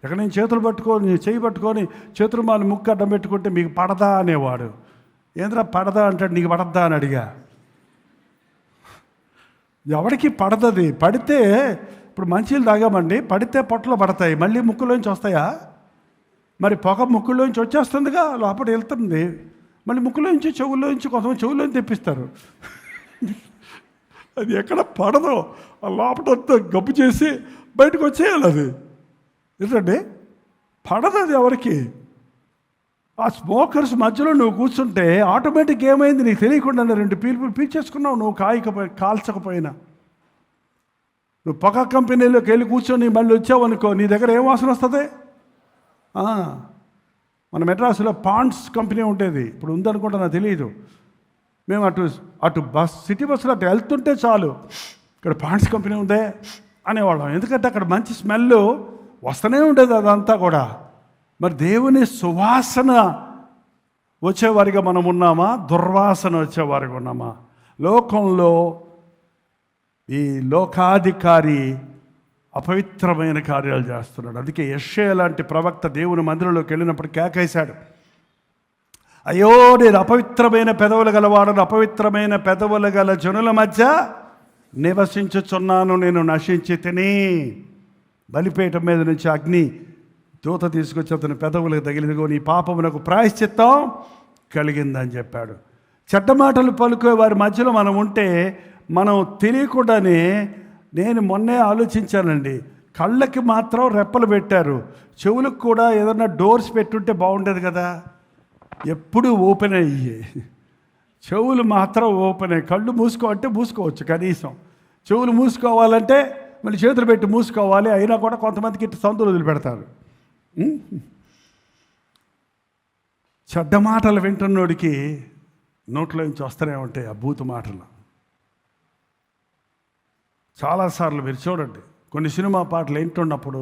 ఎక్కడ నేను చేయి పట్టుకొని చేతులు మాని ముక్కు అడ్డం పెట్టుకుంటే మీకు పడదా అనేవాడు. ఏంద్రా పడదా అంటాడు, నీకు పడద్దా అని అడిగా. ఎవరికి పడదది? పడితే ఇప్పుడు మంచిలు తాగామండి, పడితే పొట్టలో పడతాయి, మళ్ళీ ముక్కులోంచి వస్తాయా? మరి పొగ ముక్కులోంచి వచ్చేస్తుందిగా, లోపల వెళ్తుంది, మళ్ళీ ముక్కులోంచి చెవుల్లోంచి కొంతమంది చెవుల్లోంచి తెప్పిస్తారు. అది ఎక్కడ పడదో ఆ లోపలంతా గబ్బు చేసి బయటకు వచ్చేయాలి. అది ఏంటండి, పడదు అది ఎవరికి. ఆ స్మోకర్స్ మధ్యలో నువ్వు కూర్చుంటే ఆటోమేటిక్ ఏమైంది నీకు తెలియకుండా 2 పీల్పులు పీల్చేసుకున్నావు. నువ్వు కాల్చకపోయినా నువ్వు పొగ కంపెనీలోకి వెళ్ళి కూర్చొని మళ్ళీ వచ్చావు అనుకో, నీ దగ్గర ఏం వాసన వస్తుంది? మన మెడ్రాసులో పాండ్స్ కంపెనీ ఉండేది, ఇప్పుడు ఉందనుకుంటా నాకు తెలియదు. మేము అటు సిటీ బస్సులో అటు వెళ్తుంటే చాలు, ఇక్కడ పాండ్స్ కంపెనీ ఉందే అనేవాళ్ళం. ఎందుకంటే అక్కడ మంచి స్మెల్ వస్తూనే ఉండేది అదంతా కూడా. మరి దేవుని సువాసన వచ్చేవారిగా మనం ఉన్నామా, దుర్వాసన వచ్చేవారిగా ఉన్నామా? లోకంలో ఈ లోకాధికారి అపవిత్రమైన కార్యాలు చేస్తున్నాడు. అందుకే యెషయా లాంటి ప్రవక్త దేవుని మందిరంలోకి వెళ్ళినప్పుడు కేకేశాడు, అయ్యో నేను అపవిత్రమైన పెదవులు గలవాడను, అపవిత్రమైన పెదవులు గల జనుల మధ్య నివసించుచున్నాను, నేను నశించి తిని. బలిపీఠం మీద నుంచి అగ్ని దూత తీసుకొచ్చి అతని పెదవులకు తగిలిదిగో నీ పాపమునకు ప్రాయశ్చిత్తం కలిగిందని చెప్పాడు. చెడ్డ మాటలు పలుకే వారి మధ్యలో మనం ఉంటే మనం తెలియకుండానే, నేను మొన్నే ఆలోచించానండి, కళ్ళకి మాత్రం రెప్పలు పెట్టారు, చెవులకు కూడా ఏదన్నా డోర్స్ పెట్టుంటే బాగుండేది కదా. ఎప్పుడు ఓపెన్ అయ్యి చెవులు మాత్రం ఓపెన్ అయ్యి, కళ్ళు మూసుకోవాలంటే మూసుకోవచ్చు కనీసం, చెవులు మూసుకోవాలంటే మళ్ళీ చేతులు పెట్టి మూసుకోవాలి. అయినా కూడా కొంతమందికి ఇటు సంతులు వదిలిపెడతారు. చెడ్డ మాటలు వింటున్నోడికి నోట్లో నుంచి వస్తూనే ఉంటాయి ఆ బూతు మాటలు. చాలాసార్లు మీరు చూడండి, కొన్ని సినిమా పాటలు వింటున్నప్పుడు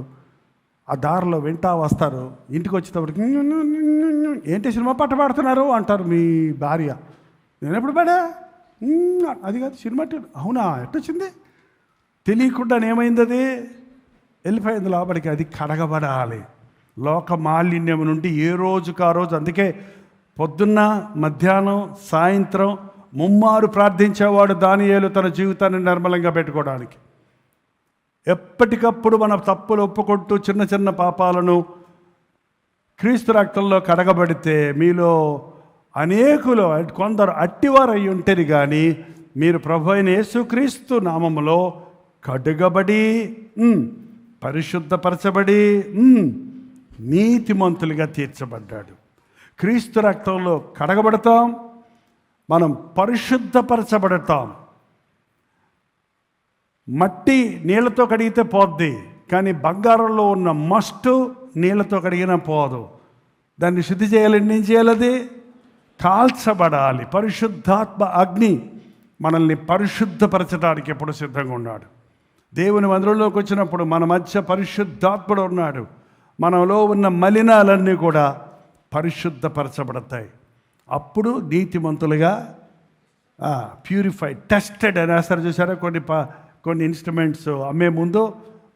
ఆ దారిలో వింటా వస్తారు. ఇంటికి వచ్చేటప్పటికి ఏంటి సినిమా పాట పాడుతున్నారు అంటారు మీ భార్య. నేను ఎప్పుడు పాడా? అది కాదు సినిమా అవునా, ఎట్టొచ్చింది? తెలియకుండా ఏమైంది? అది వెళ్ళిపోయింది లోపలికి. అది కడగబడాలి లోక మాలిన్యం నుండి ఏ రోజుకు ఆ రోజు. అందుకే పొద్దున్న, మధ్యాహ్నం, సాయంత్రం ముమ్మారు ప్రార్థించేవాడు దానియేలు తన జీవితాన్ని నిర్మలంగా పెట్టుకోవడానికి. ఎప్పటికప్పుడు మన తప్పులు ఒప్పుకుంటూ చిన్న చిన్న పాపాలను క్రీస్తు రక్తంలో కడగబడితే మీలో అనేకులు కొందరు అట్టివారు అయి ఉంటారు. కానీ మీరు ప్రభు అయిన యేసుక్రీస్తు నామములో కడుగబడి పరిశుద్ధపరచబడి నీతిమంతులుగా తీర్చబడ్డాడు. క్రీస్తు రక్తంలో కడగబడతాం, మనం పరిశుద్ధపరచబడతాం. మట్టి నీళ్ళతో కడిగితే పోద్ది, కానీ బంగారంలో ఉన్న మస్టు నీళ్ళతో కడిగినా పోదు. దాన్ని శుద్ధి చేయాలంటే ఏం చేయాలి? అది కాల్చబడాలి. పరిశుద్ధాత్మ అగ్ని మనల్ని పరిశుద్ధపరచడానికి ఎప్పుడు సిద్ధంగా ఉన్నాడు. దేవుని మందిరంలోకి వచ్చినప్పుడు మన మధ్య పరిశుద్ధాత్ముడు ఉన్నాడు. మనలో ఉన్న మలినాలన్నీ కూడా పరిశుద్ధపరచబడతాయి. అప్పుడు నీతిమంతులుగా ప్యూరిఫైడ్, టెస్టెడ్ అని వేస్తారు చూసారా? కొన్ని ఇన్స్ట్రుమెంట్స్ అమ్మే ముందు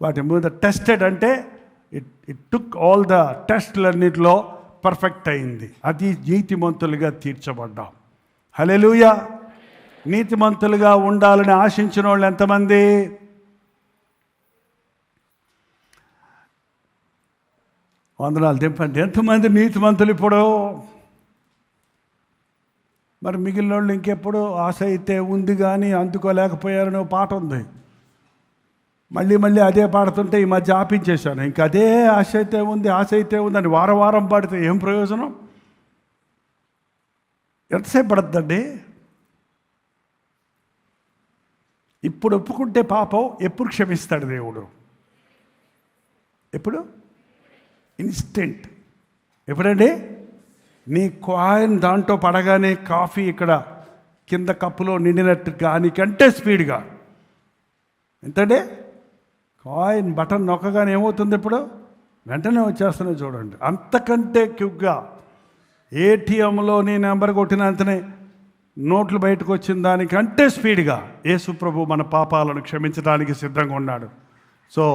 వాటి ముందు టెస్టెడ్ అంటే ఇట్ టుక్ ఆల్ ద టెస్ట్లన్నిటిలో పర్ఫెక్ట్ అయింది. అది నీతిమంతులుగా తీర్చబడ్డాం. హల్లెలూయా. నీతిమంతులుగా ఉండాలని ఆశించిన వాళ్ళు ఎంతమంది? వందనాలు తెంపండి. ఎంతమంది నీతిమంతులు ఇప్పుడు? మరి మిగిలిన వాళ్ళు ఇంకెప్పుడు ఆశ అయితే ఉంది కానీ అందుకోలేకపోయారని పాట ఉంది. మళ్ళీ అదే పాడుతుంటే ఈ మధ్య ఆపించేశాను. ఇంకా అదే ఆశ అయితే ఉంది అని వారం పాడితే ఏం ప్రయోజనం? ఎంతసేపు పడుతుందండి? ఇప్పుడు ఒప్పుకుంటే పాపం ఎప్పుడు క్షమిస్తాడు దేవుడు? ఎప్పుడు? ఇన్స్టెంట్. ఎప్పుడండి? నీ కాయిన్ దాంట్లో పడగానే కాఫీ ఇక్కడ కింద కప్పులో నిండినట్టు దానికంటే స్పీడ్గా. ఎంతండి? కాయిన్ బటన్ నొక్కగానే ఏమవుతుంది? ఇప్పుడు వెంటనే వచ్చేస్తున్నాయి చూడండి. అంతకంటే క్విక్గా ఏటీఎంలో నీ నెంబర్ కొట్టినంతనే నోట్లు బయటకు వచ్చిన దానికంటే స్పీడ్గా యేసు ప్రభు మన పాపాలను క్షమించడానికి సిద్ధంగా ఉన్నాడు. సో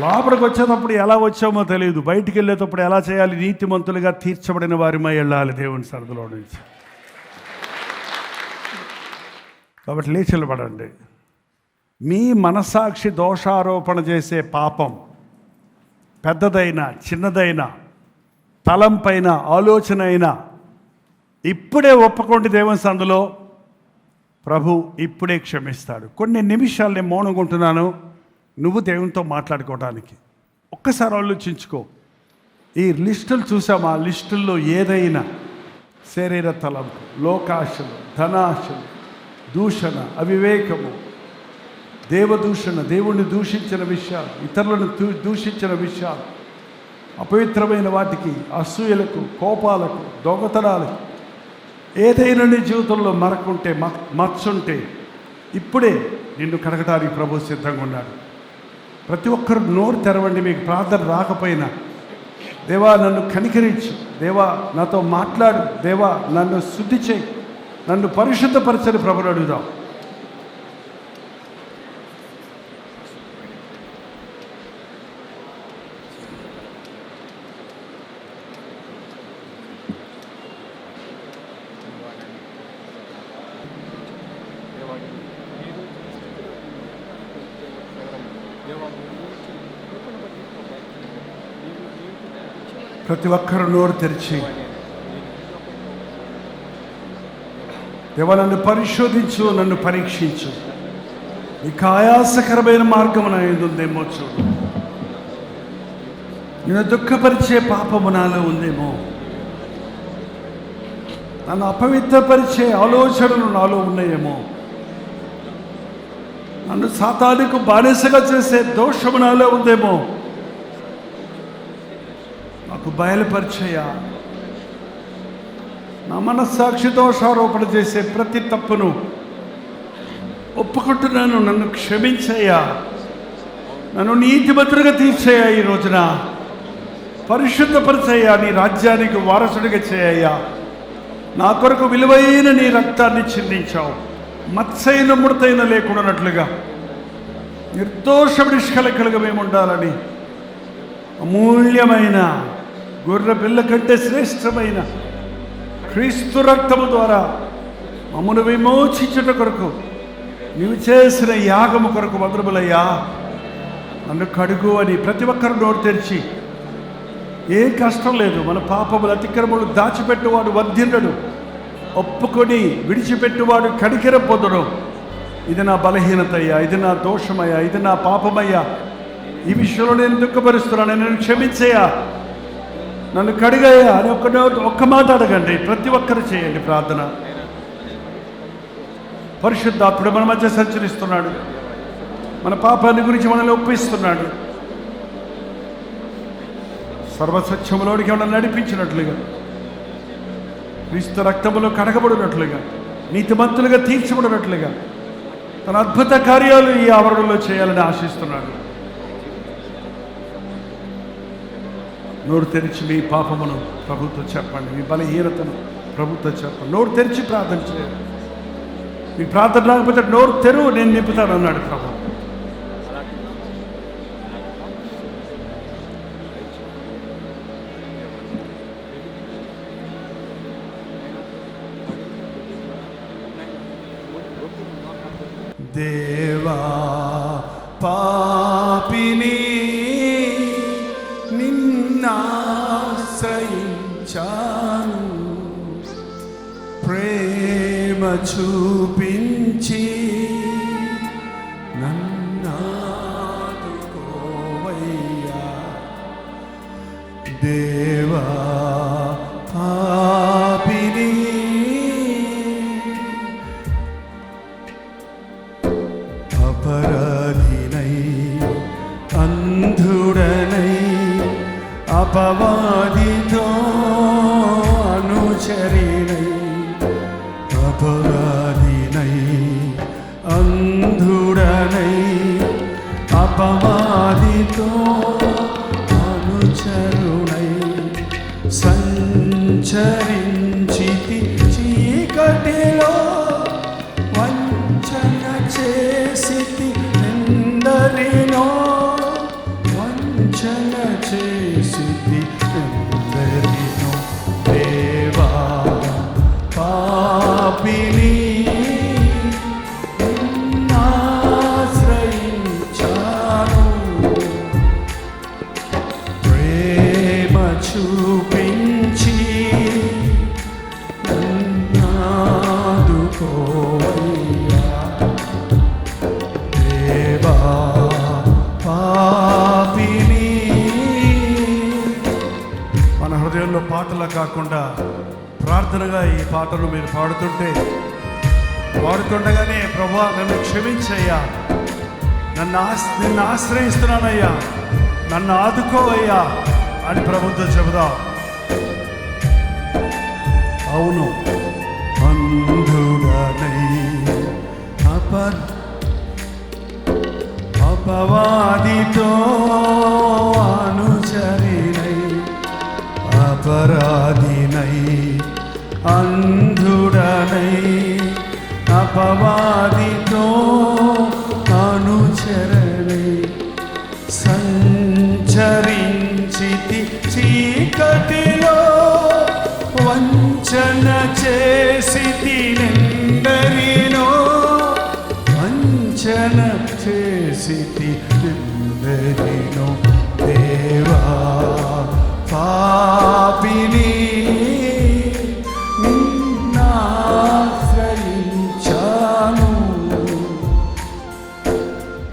లోపలికి వచ్చేటప్పుడు ఎలా వచ్చామో తెలియదు, బయటికి వెళ్ళేటప్పుడు ఎలా చేయాలి? నీతిమంతులుగా తీర్చబడిన వారిమై వెళ్ళాలి దేవుని సరదిలో నుంచి. కాబట్టి లేచి నిలబడండి. మీ మనస్సాక్షి దోషారోపణ చేసే పాపం పెద్దదైనా చిన్నదైనా తలంపైన ఆలోచన అయినా ఇప్పుడే ఒప్పుకోండి దేవుని సందులో. ప్రభు ఇప్పుడే క్షమిస్తాడు. కొన్ని నిమిషాలు నేను మౌనంగా ఉంటున్నాను నువ్వు దేవునితో మాట్లాడుకోవడానికి. ఒక్కసారి ఆలోచించుకో. ఈ లిస్టులు చూసామా? ఆ లిస్టుల్లో ఏదైనా శరీర తలంపు, లోకాశలు, ధనాశలు, దూషణ, అవివేకము, దేవదూషణ, దేవుణ్ణి దూషించిన విషయాలు, ఇతరులను దూషించిన విషయాలు, అపవిత్రమైన వాటికి, అసూయలకు, కోపాలకు, దొంగతనాలకు ఏదైనా నీ జీవితంలో మరకుంటే, మచ్చుంటే ఇప్పుడే నిన్ను కడగడానికి ప్రభు సిద్ధంగా ఉన్నాడు. ప్రతి ఒక్కరు నోరు తెరవండి. మీకు ప్రార్థన రాకపోయినా, దేవా నన్ను కనికరించు, దేవా నాతో మాట్లాడు, దేవా నన్ను శుద్ధి చేయి, నన్ను పరిశుద్ధపరచని ప్రభుని అడుగుదాం. ప్రతి ఒక్కరు నోరు తెరిచి, దేవా నన్ను పరిశోధించు, నన్ను పరీక్షించు, నీకు ఆయాసకరమైన మార్గము నా యందు ఉందేమో చూడు, నేను దుఃఖపరిచే పాపము నాలో ఉందేమో, నన్ను అపవిత్రపరిచే ఆలోచనలు నాలో ఉన్నాయేమో, నన్ను సాతానుకు బానిసగా చేసే దోషము నాలో ఉందేమో, నాకు బయలుపరిచయ్యా. నా మనస్సాక్షి దోషారోపణ చేసే ప్రతి తప్పును ఒప్పుకుంటున్నాను, నన్ను క్షమించయ్యా, నన్ను నీతిమంతులుగా తీర్చేయ్యా, ఈ రోజున పరిశుద్ధపరిచయ్యా, నీ రాజ్యానికి వారసుడిగా చేయయ్యా. నా కొరకు విలువైన నీ రక్తాన్ని చిందించావు, మత్సైన ముడతైన లేకుండానట్లుగా నిర్దోష నిష్కలకలుగా మేము ఉండాలని అమూల్యమైన గొర్రె పిల్ల కంటే శ్రేష్టమైన క్రీస్తు రక్తము ద్వారా మమ్మను విమోచించుట కొరకు నీవు చేసిన యాగము కొరకు వందనములయ్యా. నన్ను కడుగు అని ప్రతి ఒక్కరు నోరు తెరిచి, ఏ కష్టం లేదు, మన పాపములు అతిక్రమములు దాచిపెట్టువాడు వర్ధిల్లడు, ఒప్పుకొని విడిచిపెట్టువాడు కనికరం పొందును. ఇది నా బలహీనత అయ్యా, ఇది నా దోషమయ్యా, ఇది నా పాపమయ్యా, ఈ విషయంలో నేను దుఃఖపరుస్తున్నాను, నన్ను క్షమించయ్యా, నన్ను కడిగయ్యా అని ఒక్క మాట అడగండి. ప్రతి ఒక్కరు చేయండి ప్రార్థన. పరిశుద్ధాత్ముడు మన మధ్య సంచరిస్తున్నాడు, మన పాపాన్ని గురించి మనల్ని ఒప్పిస్తున్నాడు. సర్వసత్యములోనికి మనల్ని నడిపించినట్లుగా, క్రీస్తు రక్తములో కడగబడినట్లుగా, నీతిమంతులుగా తీర్చబడినట్లుగా తన అద్భుత కార్యాలు ఈ ఆవరణలో చేయాలని ఆశిస్తున్నాడు. నోరు తెరిచి మీ పాపమును ప్రభుత్వ చెప్పండి, మీ బలహీనతను ప్రభుత్వ చెప్పండి. నోరు తెరిచి ప్రార్థన చేయాలి. మీ ప్రార్థన లేకపోతే నోరు తెరువు, నేను నింపుతాను అన్నాడు ప్రభు. దేవా పాపిని నిన్నాశ్రయించాను, ప్రేమ చూపించి నన్నాదుకోవయ్యా. దేవా పాపిని అపరాధినై అంధుడనై అపవాదితో అనుచరినై, అపరాధినై అంధుడనై అపవాదితో అనుచరునై సంచరించితి చీకటిలో, వంచన చేసితి ఎందరినో, వంచన చేసితి ఎందరినో. దేవా పాపిని నిన్నాశ్రయించాను, ప్రేమ చూపించి నన్నాదుకోవయ్యా. దేవా పాపిని. మన హృదయంలో పాటలా కాకుండా ప్రార్థనగా ఈ పాటలు మీరు పాడుతుండగానే ప్రభువా నన్ను క్షమించయ్యా, నిన్ను ఆశ్రయిస్తున్నానయ్యా, నన్ను ఆదుకోవయ్యా అని ప్రభుత్వం చెబుదాం. అవును, అంధుడనై అపవాదితో అనుచరినై, అపరాధినై అంధుడనై అపవాదితో అనుచరణై సంచరించితి చీకటిలో, వంచన చేసితి ఎందరినో, వంచన చేసితి ఎందరినో. దేవా పాపిని నిన్నాశ్రయించాను,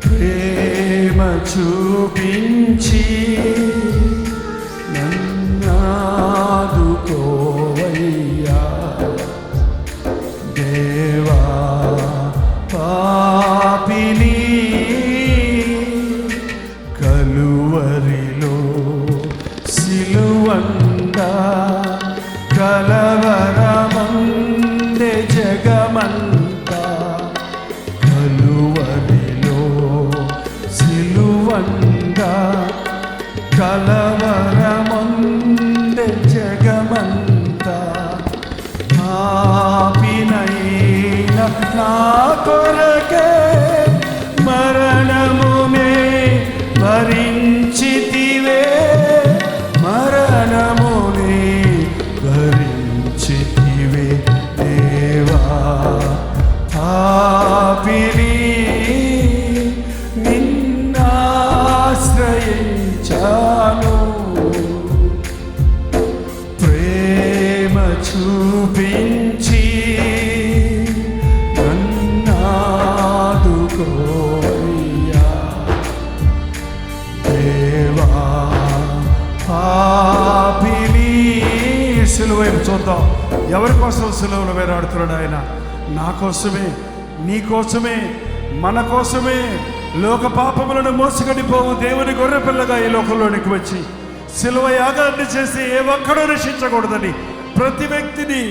ప్రేమ చూపించి నన్నాదుకోవయ్యా. దేవా పాపిని కలువరి మరణముని భరించితివే దేవా పాపిని నిన్నాశ్రయించాను ప్రేమ చూపించి నన్నాదుకోయ్యా దేవా పాపిని. సిలువ వైపు చూద్దాం. ఎవరి కోసం సిలువలో వేలాడుతున్నాడు ఆయన? నా కోసమే, నీ కోసమే, మన కోసమే. లోక పాపములను మోసుగడిపోవు దేవుని గొర్రెపిల్లగా ఈ లోకంలోనికి వచ్చి సిలువ యాగాన్ని చేసి ఏ ఒక్కడూ రక్షించకూడదని, ప్రతి వ్యక్తిని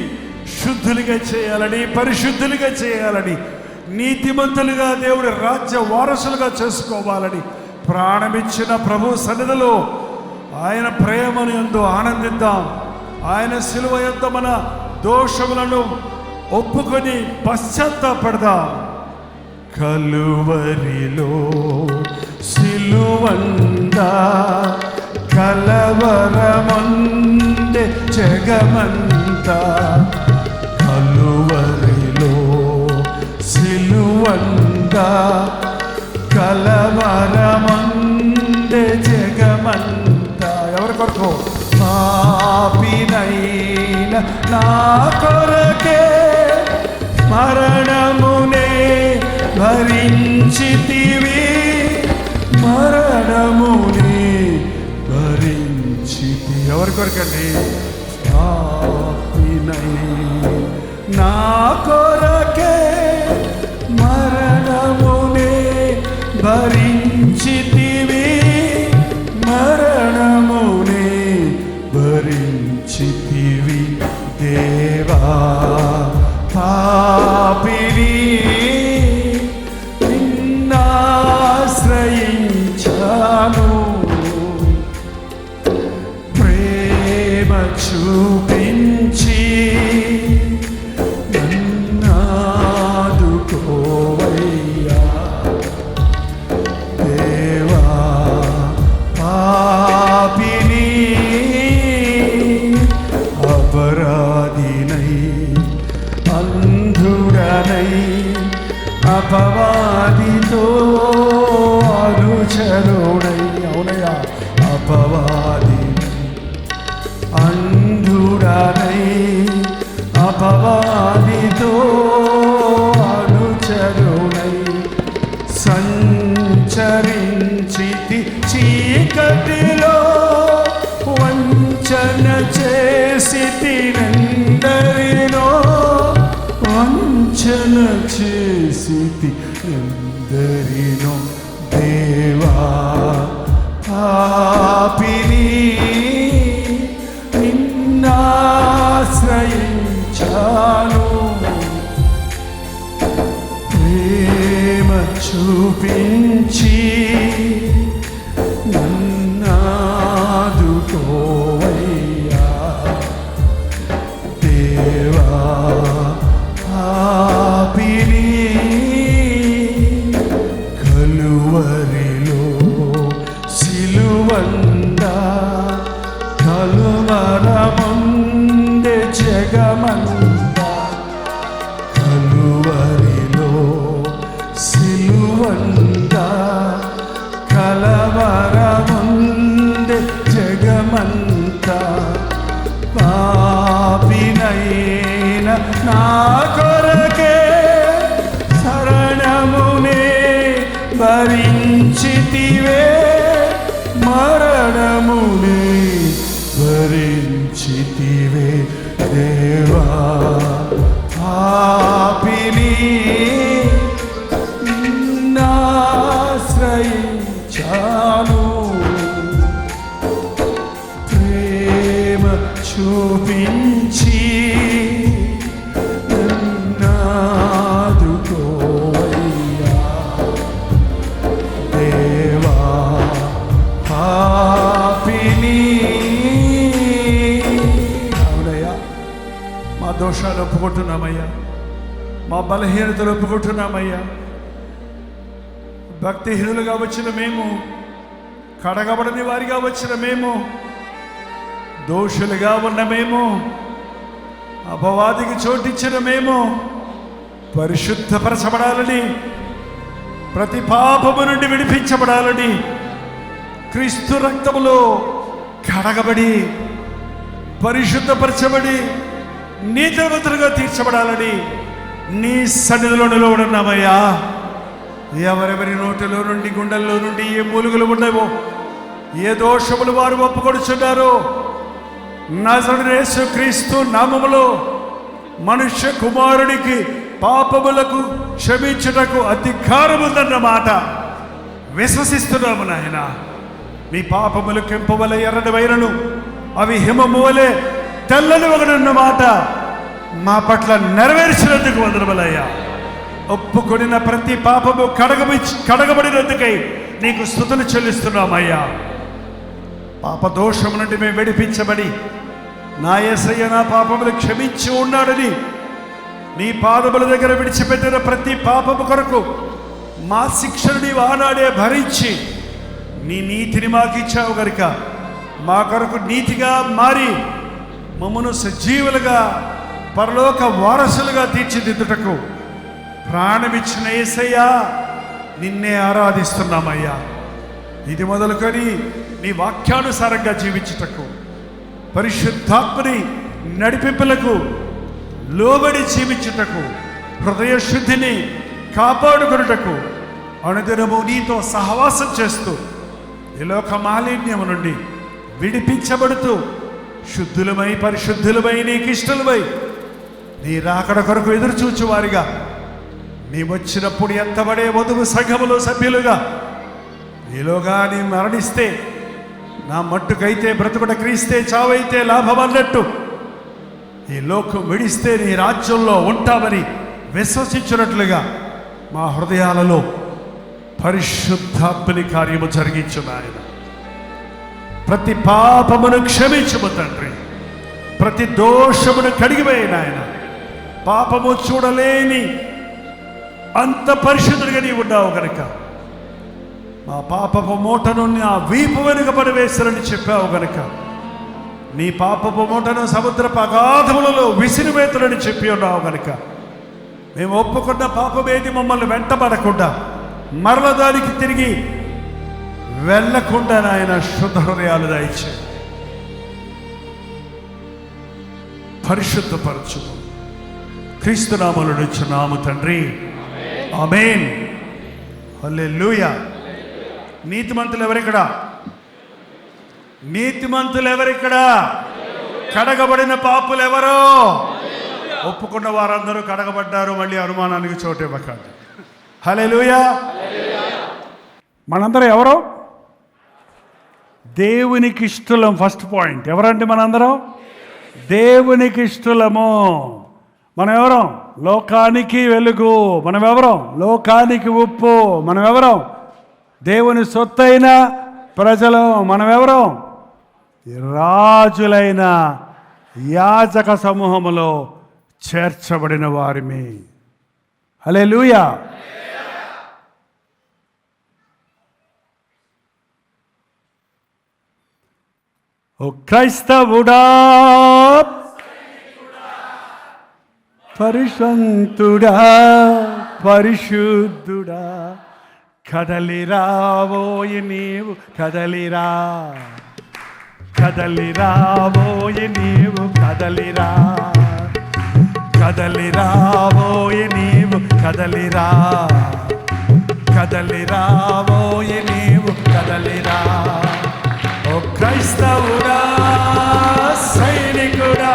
శుద్ధులుగా చేయాలని, పరిశుద్ధులుగా చేయాలని, నీతిమంతులుగా దేవుడి రాజ్య వారసులుగా చేసుకోవాలని ప్రాణమిచ్చిన ప్రభు సన్నిధిలో ఆయన ప్రేమను యందు ఆనందిద్దాం. ఆయన సిలువ యందు మన దోషములను ఒప్పుకొని పశ్చాత్తాపడదాం. కలువరిలో సిలువందా కలవరమందే జగమంతా, కలువరిలో సిలువందా కలవరమందే జగమంతా. ఎవరి కొరకు? పాపినైన నా కొరకే మరణమునే భరించితివి, మరణమునే భరించితి. ఎవరి కొరకండి? పాపినైన నా కొరకే మరణమునే భరించితివి, మరణమునే భరించితివి దేవా పాపిని నిన్నాశ్రయించాను ప్రేమ చూపించి నన్నాదుకోవయ్యా దేవా పాపిని అపరాధినై అంధుడనై అపవాదితో అనుచరుడై. అవునయ్యా, అపవాది అంధుడనై అపవాదితో అనుచరుడై సంచరించితి చీకటిలో వంచన చేసితి నందరినో, వంచన చేసితి నందరినో దేవా పాపిని నిన్నాశ్రయించాను ప్రేమ చూపించి నన్నాదుకోవయ్యా దేవా పాపిని. కలువరిలో సిలువందా కలువరముందే జగమందా, కలువరిలో సిలువందా కలవరముందే జగమంతా, పాపినైన నా కొరకే శరణమునే భరించితివే, మరణమునే భరించితివే దేవా పాపిని నాశ్రయించాను ప్రేమ చూపించి నన్నాదుకోవయ్యా దేవా పాపిని. అవునయ్యా, మా దోషాలు ఒప్పుకుంటున్నామయ్యా, మా బలహీనతలు ఒప్పుకుంటున్నామయ్యా. భక్తిహీనులుగా వచ్చిన మేము, కడగబడని వారిగా వచ్చిన మేము, దోషులుగా ఉన్న మేము, అపవాదికి చోటిచ్చిన మేము పరిశుద్ధపరచబడాలని, ప్రతి పాపము నుండి విడిపించబడాలని, క్రీస్తు రక్తములో కడగబడి పరిశుద్ధపరచబడి నీతిమంతులుగా తీర్చబడాలని నీ సన్నిధిలో నిలబడున్నామయ్యా. ఎవరెవరి నోటిలో నుండి, గుండెల్లో నుండి ఏ మూలుగులు ఉండవో, ఏ దోషములు వారు ఒప్పుకొడుచున్నారో, నజరేయుడైన యేసుక్రీస్తు నామములో మనుష్య కుమారునికి పాపములకు క్షమించుటకు అధికారం ఉందన్న మాట విశ్వసిస్తున్నాము నాయన. మీ పాపములు కెంపు వలె ఎర్రని వైరను, అవి హిమము వలె తెల్లని ఒకడన్న మాట మా పట్ల నెరవేర్చినందుకు వందనములయ్యా. ఒప్పుకొనిన ప్రతి పాపము కడగబడినందుకై నీకు స్తుతులు చెల్లిస్తున్నామయ్యా. పాప దోషము నుండి మేము విడిపించబడి, నా యేసయ్య నా పాపములు క్షమించి ఉన్నాడని నీ పాదముల దగ్గర విడిచిపెట్టిన ప్రతి పాపము కొరకు మా శిక్షను నీవు ఆనాడే భరించి నీ నీతిని మాకు ఇచ్చావు గనుక మా కొరకు నీతిగా మారి మమ్మను సజీవులుగా పరలోక వారసులుగా తీర్చిదిద్దుటకు ప్రాణమిచ్చిన యేసయ్యా నిన్నే ఆరాధిస్తున్నామయ్యా. ఇది మొదలుకొని నీ వాక్యానుసారంగా జీవించుటకు, పరిశుద్ధాత్మని నడిపింపులకు లోబడి జీవించుటకు, హృదయ శుద్ధిని కాపాడుకొనుటకు అనుదినము నీతో సహవాసం చేస్తూ ఈ లోక మాలిన్యము నుండి విడిపించబడుతూ శుద్ధులమై పరిశుద్ధులమై నీకిష్టలమై నీ రాకడ కొరకు ఎదురు చూచువారిగా మేమొచ్చినప్పుడు ఎంతబడే వధువు సంఘములో సభ్యులుగా నీలోగా నీ మరణిస్తే నా మట్టుకైతే బ్రతుకుట క్రీస్తే, చావైతే లాభం అన్నట్టు ఈ లోకం విడిస్తే నీ రాజ్యంలో ఉంటామని విశ్వసించినట్లుగా మా హృదయాలలో పరిశుద్ధాత్మని కార్యము జరిగించు నాయన. ప్రతి పాపమును క్షమించుము తండ్రి, ప్రతి దోషమును కడిగివేయి నాయన. పాపము చూడలేని అంత పరిశుద్ధుడిగా నీవు ఉన్నావు కనుక మా పాపపు మూటను నా వీపు వెనుక పడివేస్తారని చెప్పావు గనుక నీ పాపపు మూటను సముద్రపు అగాధములలో విసిరివేతలని చెప్పి ఉన్నావు గనుక మేము ఒప్పుకున్న పాపమేది మమ్మల్ని వెంటబడకుండా మరల దానికి తిరిగి వెళ్ళకుండా నాయన శుద్ధ హృదయాలు దయచే పరిశుద్ధపరచు. క్రీస్తు నామములో నిచ్చున్నాము తండ్రి, ఆమేన్. హల్లెలూయా. నీతిమంతులు ఎవరిక్కడ? నీతిమంతులు ఎవరిక్కడ? కడగబడిన పాపులు ఎవరో? ఒప్పుకున్న వారందరూ కడగబడ్డారు. మళ్ళీ అనుమానానికి చోటు ఇవ్వకండి. హల్లెలూయా. మనందరం ఎవరో దేవునికి ఇష్టలం. ఫస్ట్ పాయింట్ ఎవరండి? మనందరం దేవునికి ఇష్టలము. మనం ఎవరం? లోకానికి వెలుగు. మనం ఎవరం? లోకానికి ఉప్పు. మనం ఎవరం? దేవుని సొత్తైన ప్రజలు. మనం ఎవరం? రాజులైన యాజక సమూహములో చేర్చబడిన వారిమి. హల్లెలూయా. ఓ క్రైస్తవుడా, పరిశుద్ధుడా, పరిశుద్ధుడా, కదలిరావోయి నీవు, కదలిరా, కదలిరావోయి నీవు, కదలిరా, కదలిరావోయి నీవు, కదలిరా, కదలిరావోయి నీవు, కదలిరా. ఓ క్రైస్తవుడా, సైనికుడా,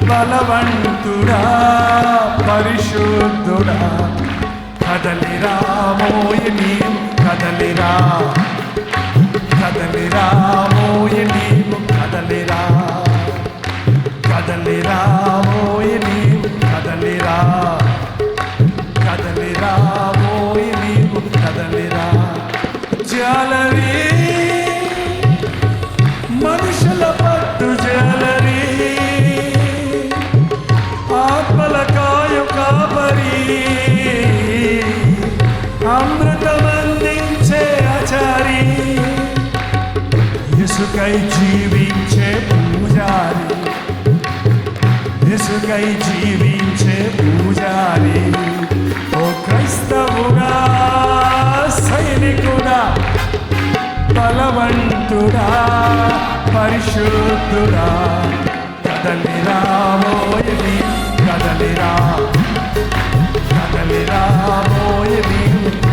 బలవంతుడా, పరిశుద్ధుడా, కదలిరామోయి నీవు, కదలిరా, కదలిరామోయి నీవు, కదలిరా, కదలిరామోయి నీవు, కదలిరా, కదలిరామోయి నీవు, కదలిరా. జాలరి మనుషుల పట్టు జాలరి, ఆత్మల కాయు కాపరి, అమృతమందించే ఆచారి, యేసు యేసుకై జీవించే పూజారి, యేసుకై జీవించే పూజారి. ఓ క్రైస్తవుడా, సైనికుడా, బలవంతుడా, పరిశుద్ధుడా, కదలిరా మోయని, కదలిరా, కదలిరా మోయని,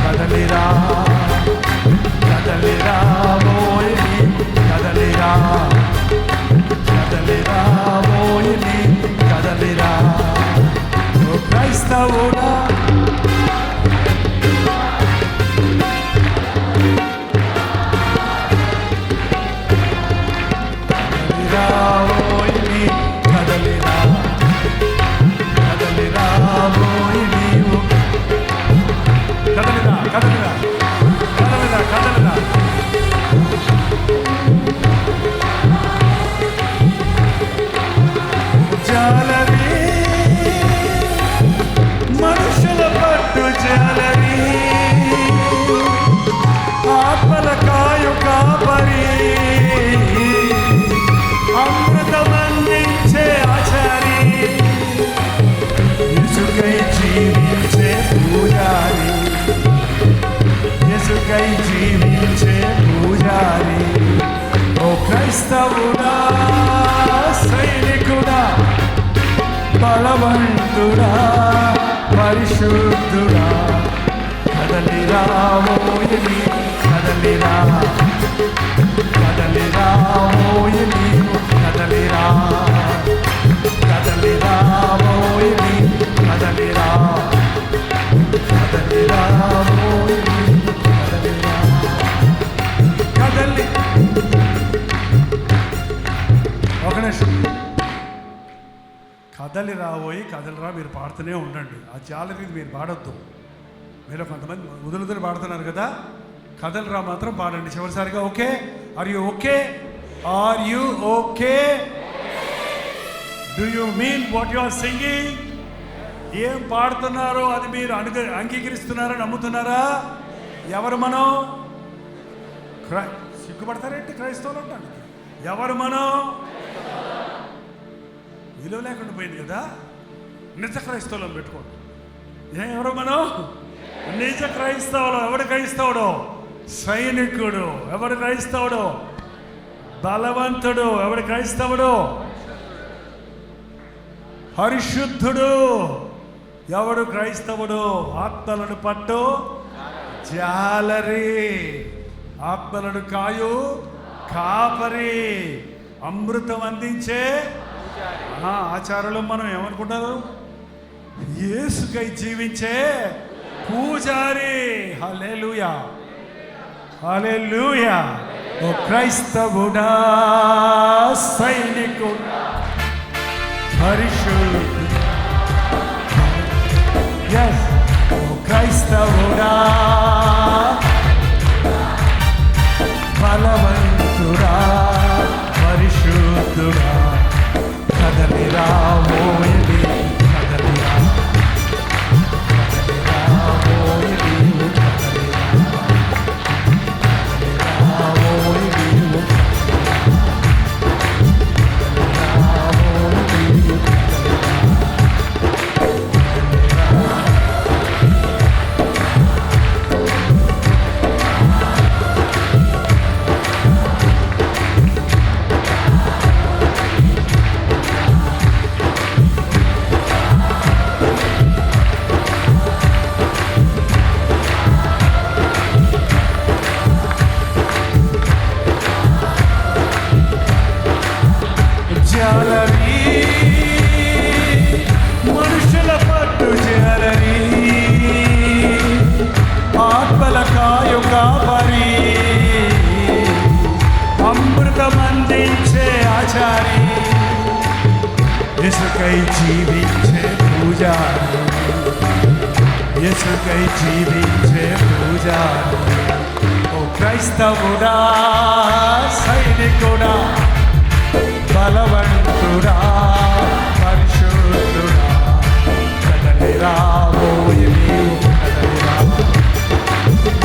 కదలిరా, కదలిరా మోయని, కదలిరా, కదలిరా మోయని, కదలిరా. ఓ క్రైస్తవుడా, కదలిరా మోయని, కదలిరా, కదలిరా, కదలిరా, కదలిరా. జాలరి, మనుషుల పట్టు జాలరి, ఆత్మల కాయు కాపరి, అమృతమందించే ఆచారి, యేసుకై జీవించే పూజారి, యేసుకై జీవించే పూజారి. ఓ క్రైస్తవుడా, సైనికుడా, బలవంతుడా, పరిశుద్ధుడా, కదలిరా మోయని, కదలిరా, కదలిరా మోయని, కదలిరా, కదలిరా మోయని, కదలిరా, కదలిరా మోయని, కదలిరా, కదలి. ఒక నిమిషం, కదలి రాబోయి కదలిరా మీరు పాడుతూనే ఉండండి. ఆ జాలరీ మీరు పాడొద్దు. మీరు కొంతమంది వదులుదులు పాడుతున్నారు కదా, కదలిరా మాత్రం పాడండి చివరిసారిగా. Okay? Are you okay? Are you okay? Do you mean what you are singing? ఏం పాడుతున్నారో అది మీరు అంగీకరిస్తున్నారా, నమ్ముతున్నారా? ఎవరు మనం? సిగ్గుపడతారేంటి క్రైస్తవులు అంటాను. ఎవరు మనం? విలువ లేకుండా పోయింది కదా. నిజ క్రైస్తవులను పెట్టుకోండి. ఎవరు మనం? నిజ క్రైస్తవులు. ఎవడు క్రైస్తవుడు? సైనికుడు. ఎవడు క్రైస్తవుడు? బలవంతుడు. ఎవడు క్రైస్తవుడు? పరిశుద్ధుడు. ఎవడు క్రైస్తవుడు? ఆత్మలను పట్టు జాలరి, ఆత్మలను కాయు కాపరి, అమృతం అందించే ఆచారాలు. మనం ఏమనుకుంటారు? యేసుకై జీవించే పూజారి. హల్లెలూయా, హల్లెలూయా. ఓ క్రైస్తవుడా, సైనికుడా, పరిశుద్ధుడా, yes. ఓ క్రైస్తవుడా, బలవంతుడా, పరిశుద్ధుడా, కదలిరా మోయని, కదలిరా, కదలిరా మోయని, కదలిరా, కదలిరా మోయని, కదలిరా మోయని, జాలరి, మనుషుల పట్టు జాలరి, ఆత్మల కాయు కాపరి, అమృతమందించే ఆచారి, యేసుకై జీవించే పూజారి, యేసుకై జీవించే పూజారి. ఓ క్రైస్తవుడా, సైనికుడా, బలవంతుడా, పరిశుద్ధుడా, కదలిరా మోయని, కదలిరా,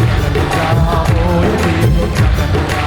కదలిరా మోయని, కదలిరా,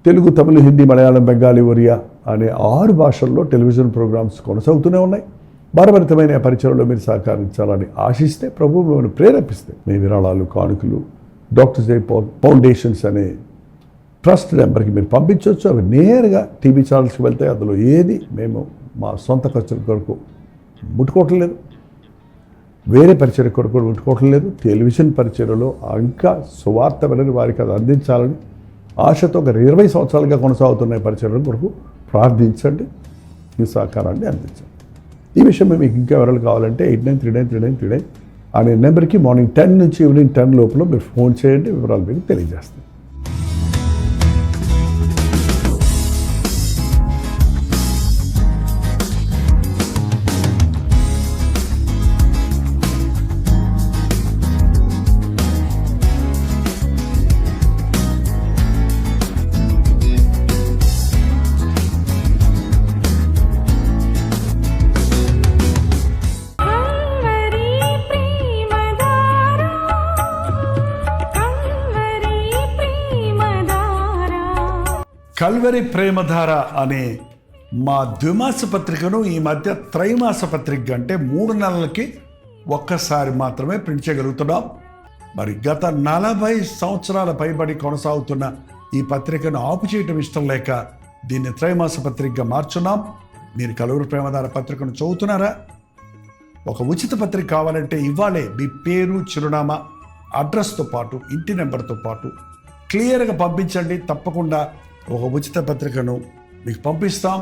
తెలుగు, తమిళ, హిందీ, మలయాళం, బెంగాలీ, ఒరియా అనే 6 భాషల్లో టెలివిజన్ ప్రోగ్రామ్స్ కొనసాగుతూనే ఉన్నాయి. భారభరితమైన పరిచయంలో మీరు సహకరించాలని ఆశిస్తే, ప్రభు మిమ్మల్ని ప్రేరేపిస్తే మీ విరాళాలు, కానుకలు డాక్టర్ జై ఫౌండేషన్స్ అనే ట్రస్ట్ నెంబర్కి మీరు పంపించవచ్చు. అవి నేరుగా టీవీ ఛానల్స్కి వెళ్తాయి. అందులో ఏది మేము మా సొంత ఖర్చుల కొరకు ముట్టుకోవటం లేదు, వేరే పరిచయ కొరకు ముట్టుకోవటం లేదు. టెలివిజన్ పరిచయలో ఇంకా సువార్త వినని వారికి అది అందించాలని ఆశతో ఒక 20 సంవత్సరాలుగా కొనసాగుతున్న పరిచయం కొరకు ప్రార్థించండి, మీ సహకారాన్ని అందించండి. ఈ విషయం మీకు ఇంకా వివరాలు కావాలంటే 89393939 అనే నెంబర్కి మార్నింగ్ 10 నుంచి ఈవినింగ్ 10 లోపల మీరు ఫోన్ చేయండి, వివరాలు మీకు తెలియజేస్తాం. కల్వరి ప్రేమధార, కల్వరి ప్రేమధార. కల్వరి ప్రేమధార అనే మా ద్విమాస పత్రికను ఈ మధ్య త్రైమాస పత్రిక అంటే 3 నెలలకి ఒక్కసారి మాత్రమే ప్రింట్ చేయగలుగుతున్నాం. మరి గత 40 సంవత్సరాల పైబడి కొనసాగుతున్న ఈ పత్రికను ఆపు చేయటం ఇష్టం లేక దీన్ని త్రైమాస పత్రికగా మార్చున్నాం. మీరు కల్వరి ప్రేమధార పత్రికను చదువుతున్నారా? ఒక ఉచిత పత్రిక కావాలంటే ఇవ్వాలే మీ పేరు, చిరునామా, అడ్రస్తో పాటు ఇంటి నెంబర్తో పాటు క్లియర్గా పంపించండి. తప్పకుండా ఒక ఉచిత పత్రికను మీకు పంపిస్తాం.